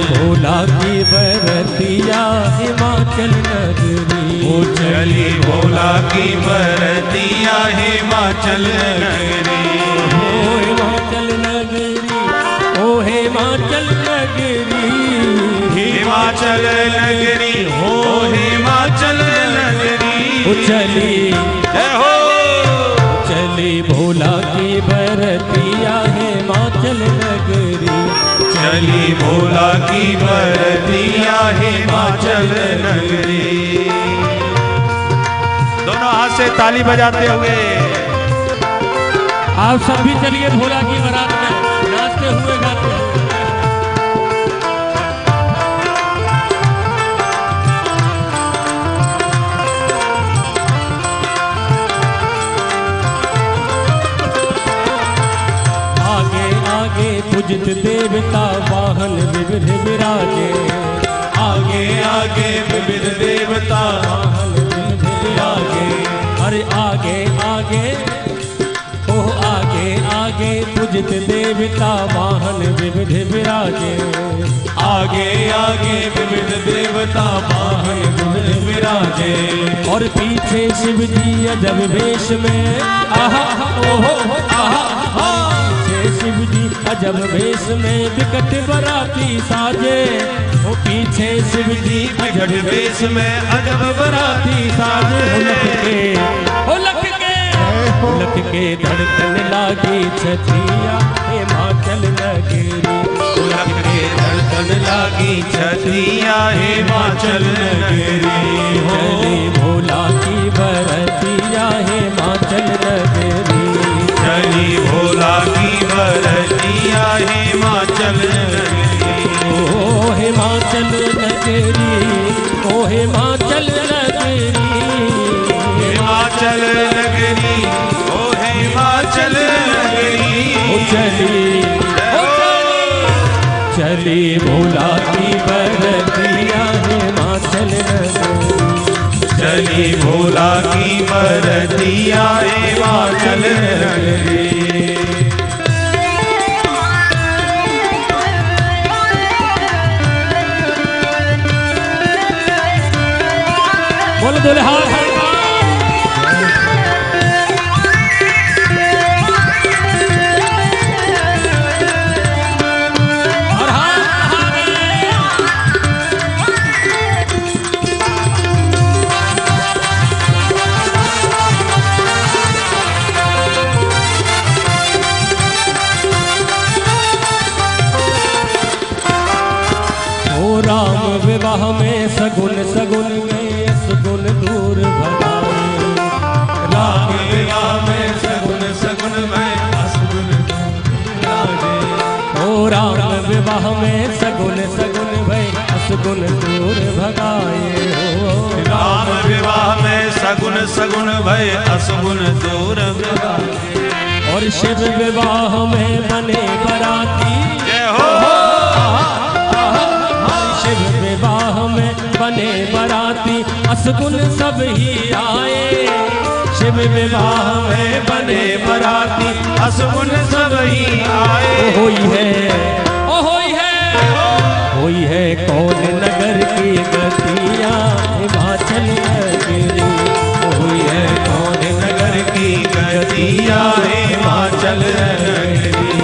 भोला की बरतिया हिमाचल नगरी, ओ चली भोला की बरतिया हिमाचल नगरी, ओ हिमाचल नगरी, ओ हिमाचल नगरी, हिमाचल नगरी हो हिमाचल नगरी, ओ चली जय हो। चली भोला की बरतिया हिमाचल नगरी, चली भोला की बरतिया हिमाचल नगरी। दोनों हाथ से ताली बजाते हुए आप सब भी चलिए भोला की बारात में नाचते हुए गाते हुए। आगे आगे पूजित देवता वाहन विविध विराजे, आगे आगे विविध देवता वाहन विविध विराजे, अरे आगे आगे, ओ आगे आगे पूजित देवता वाहन विविध विराजे, आगे आगे विविध देवता वाहन विविध विराजे, और पीछे शिव जी अजब वेश में, आहा ओहो आहा, पीछे शिव जी अजब वेश में विकट बराती साजे, ओ पीछे शिव जी अजब वेश में अजब बराती साजे, लख के धड़कन लागी छतिया हिमाचल नगरी, लख के धड़कन लागी छतिया हिमाचल नगरी, चली भोला की बरतिया हिमाचल नगरी, चली भोला की बरतिया हिमाचल नगरी, ओ हिमाचल नगरी, ओ हिमाचल नगरी, हिमाचल नगरी ओ हिमाचल नगरी, ओ चली भोला की बरतिया हिमाचल नगरी, चली भोला की बरतिया हिमाचल नगरी। बोल दुल्हा विवाह में सगुन सगुन गए सगुन दूर भगाए, राम विवाह में सगुन सगुन में असगुन भगाए, सगुन सगुन भय असगुन दूर भगाए हो। राम विवाह में सगुन सगुन भय असगुन दूर भगाए। और शिव विवाह में बने बराती, जय हो। शिव विवाह में बने बराती असगुन सब ही आए। शिव विवाह में बने बराती असगुन सब ही आए। होई है ओ होई है कौन नगर की गतियाँ हिमाचल नगरी। हुई है कौन नगर की गतियाँ हिमाचल नगरी।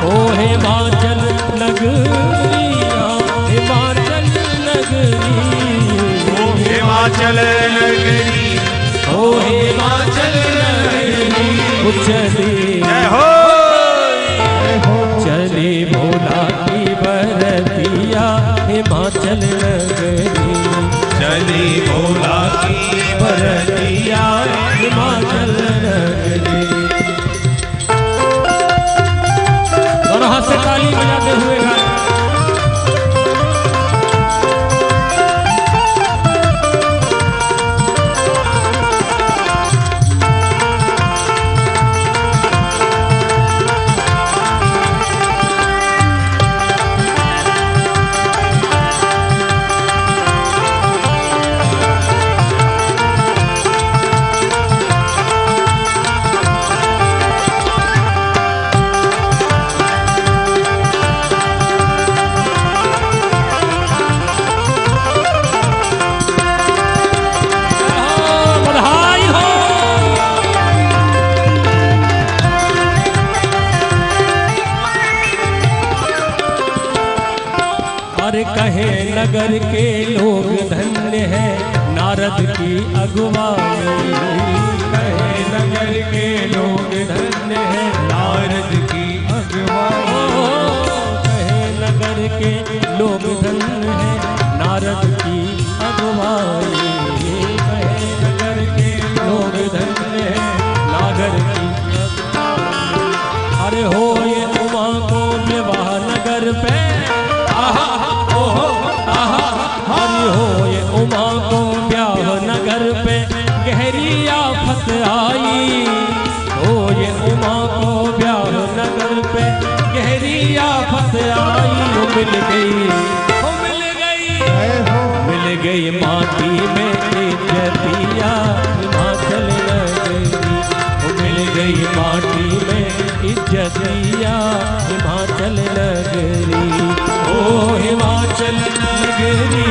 ओ हिमाचल नगरिया हिमाचल नगरी। ओ हिमाचल नगरी ओ हिमाचल नगरी। चली जय हो। चली भोला की बरतिया हिमाचल नगरी। चली भोला की बरतिया हिमाचल नगरी। दोनों हाथ से ताली बजाते हुए गाएं। कहे नगर के लोग धन्य है नारद की अगुवाई। कहे नगर के लोग धन्य है नारद की अगुवाई। कहे नगर के लोग धन्य है नारद की अगुवाई। कहे नगर के लोग धन्य है नागर की अगुवाई। अरे हो ये उमा को विवाह नगर पे हो ये उमा को ब्याह नगर पे गहरी आफत आई। हो ये उमा को ब्याह नगर पे गहरी आफत आई। वो मिल गई माटी में इज्जतिया हिमाचल नगरी। वो मिल गई माटी में इज्जतिया हिमाचल नगरी। ओ हिमाचल नगरी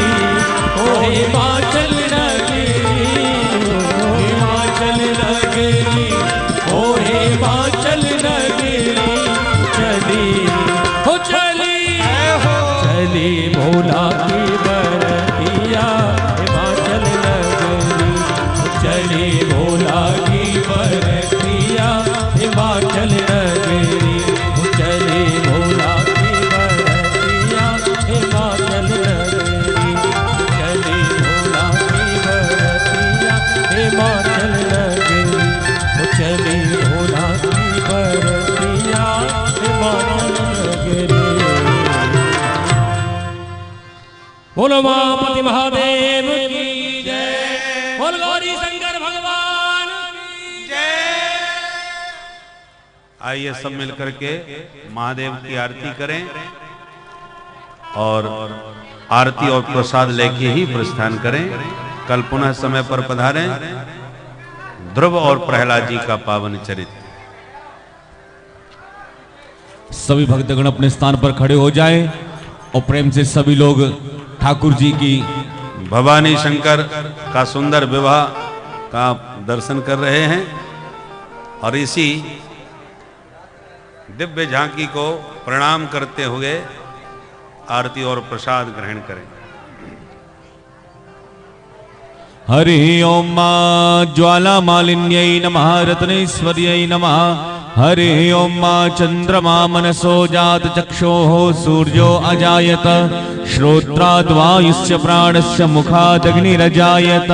ओ हिमाचल नगरी। ओ हिमाचल नगरी ओ हिमाचल नगरी। चली हो चली भोला की बरतिया हिमाचल नगरी। चली भोला की बरतिया हिमाचल नगरी। चली भोला की बरतिया हिमाचल नगरी। चली भोला की बरतिया हिमाचल नगरी। चली भोला की बरतिया हिमाचल नगरी। बोलो मापति महादेव की जय। बोल गौरी शंकर भगवान की जय। आइए सब मिलकर के महादेव की आरती करें और आरती और प्रसाद लेके ही प्रस्थान करें। कल पुनः समय पर पधारें। ध्रुव और प्रहलाद जी का पावन चरित्र। सभी भक्तगण अपने स्थान पर खड़े हो जाएं और प्रेम से सभी लोग ठाकुर जी की भवानी शंकर का सुंदर विवाह का दर्शन कर रहे हैं और इसी दिव्य झांकी को प्रणाम करते हुए आरती और प्रसाद ग्रहण करें। हरि ओम ज्वाला मालिन्यै नमः रत्नेश्वर्यै नमः। हरि ओम चंद्रमा मनसो जात चक्षोः सूर्यो अजायत श्रोत्राद् वायुश्च प्राणस्य मुखादग्निरजायत।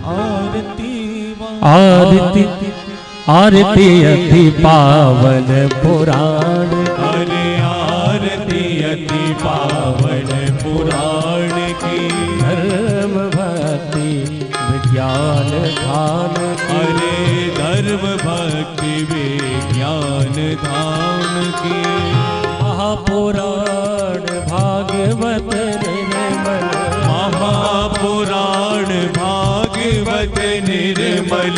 आरती आरती अति पावन पुराण अरे आरती अति पावन पुराण की धर्म भक्ति विज्ञान ध्यान अरे धर्म भक्ति विज्ञान धाम की महापुराण भागवत निर्मल महापुराण भागवत निर्मल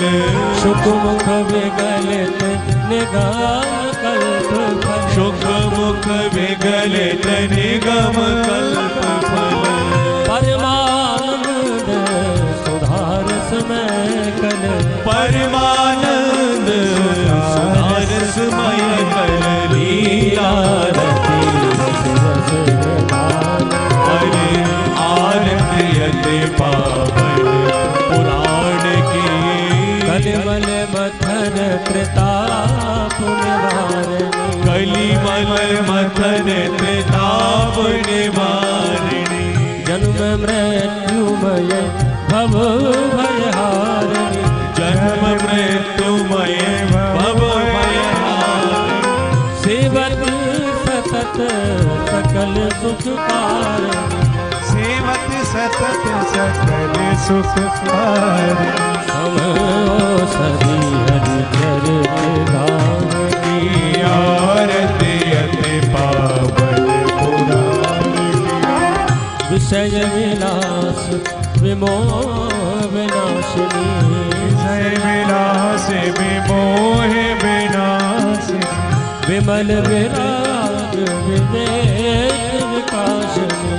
शुक मुख विगलित निगम कल्प फल शुक मुख विगलित निगम कल्प फल परमानंद सुधारस में कल परमानंद सुधारसमय कल लीला आरती दिवस दान अरे आरती अति पावन पुराण की कलिमल मथन प्रताप निवारणी कलिमल मथन प्रताप निवारिणी जन्म मृत्युमय भव भयहारिणी जन्म मृत्युमय भव भयहारिणी सेवक सतत सकल सुख पारणी सेवक सतत सकल सुख पारणी सदी हरि चरित गान की आरती अति पावन पुराण की विषय विलास विमोह विनाशिनी जय विलास विमोह विनाशिनी विमल विराग विवेक विकासिनी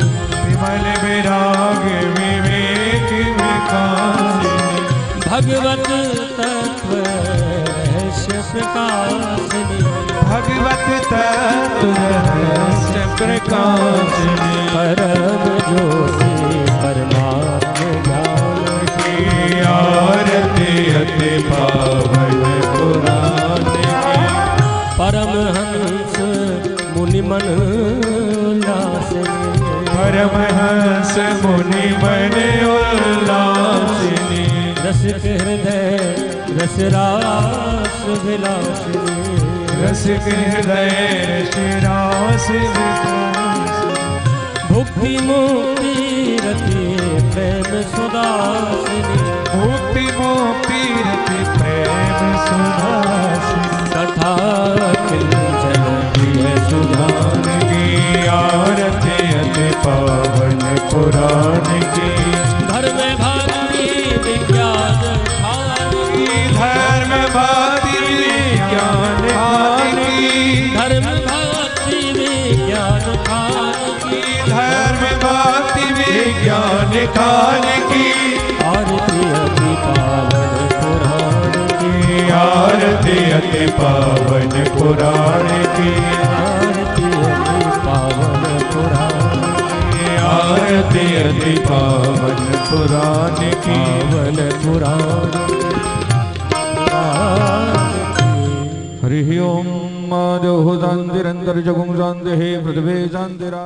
विमल विराग विवेक विकासिनी भगवत तत्व रहस्य प्रकाशिनी भगवत तत्व रहस्य प्रकाशिनी परम ज्योति परमात्म ज्ञान की आरती अति पावन पुराण की परमहंस मुनि मन उल्लासिनी परमहंस मुनि मन उल्लासिनी रसिक हृदय रसरास विलासिनी रसिक हृदय रसरास विलासिनी भुक्ति मुक्ति रति प्रेम सुदासिनी मुक्ति मुक्ति रति प्रेम सुधासिनी तथा किंचन प्रिय सुधान की आरती अति पावन पुराण की धर्म भक्ति विज्ञान ध्यान धर्म भक्ति विज्ञान की धर्म भक्ति विज्ञान ध्यान की धर्म भक्ति विज्ञान खान की आरती अति पावन पुराण की आरती अति पावन पुराण की आरती अति पावन पुराण आरती अति पावन पुराण की पावन पुराण हरि ओम माधव शांतिरंतर जगुम शांति हे पृथ्वी शांतिरा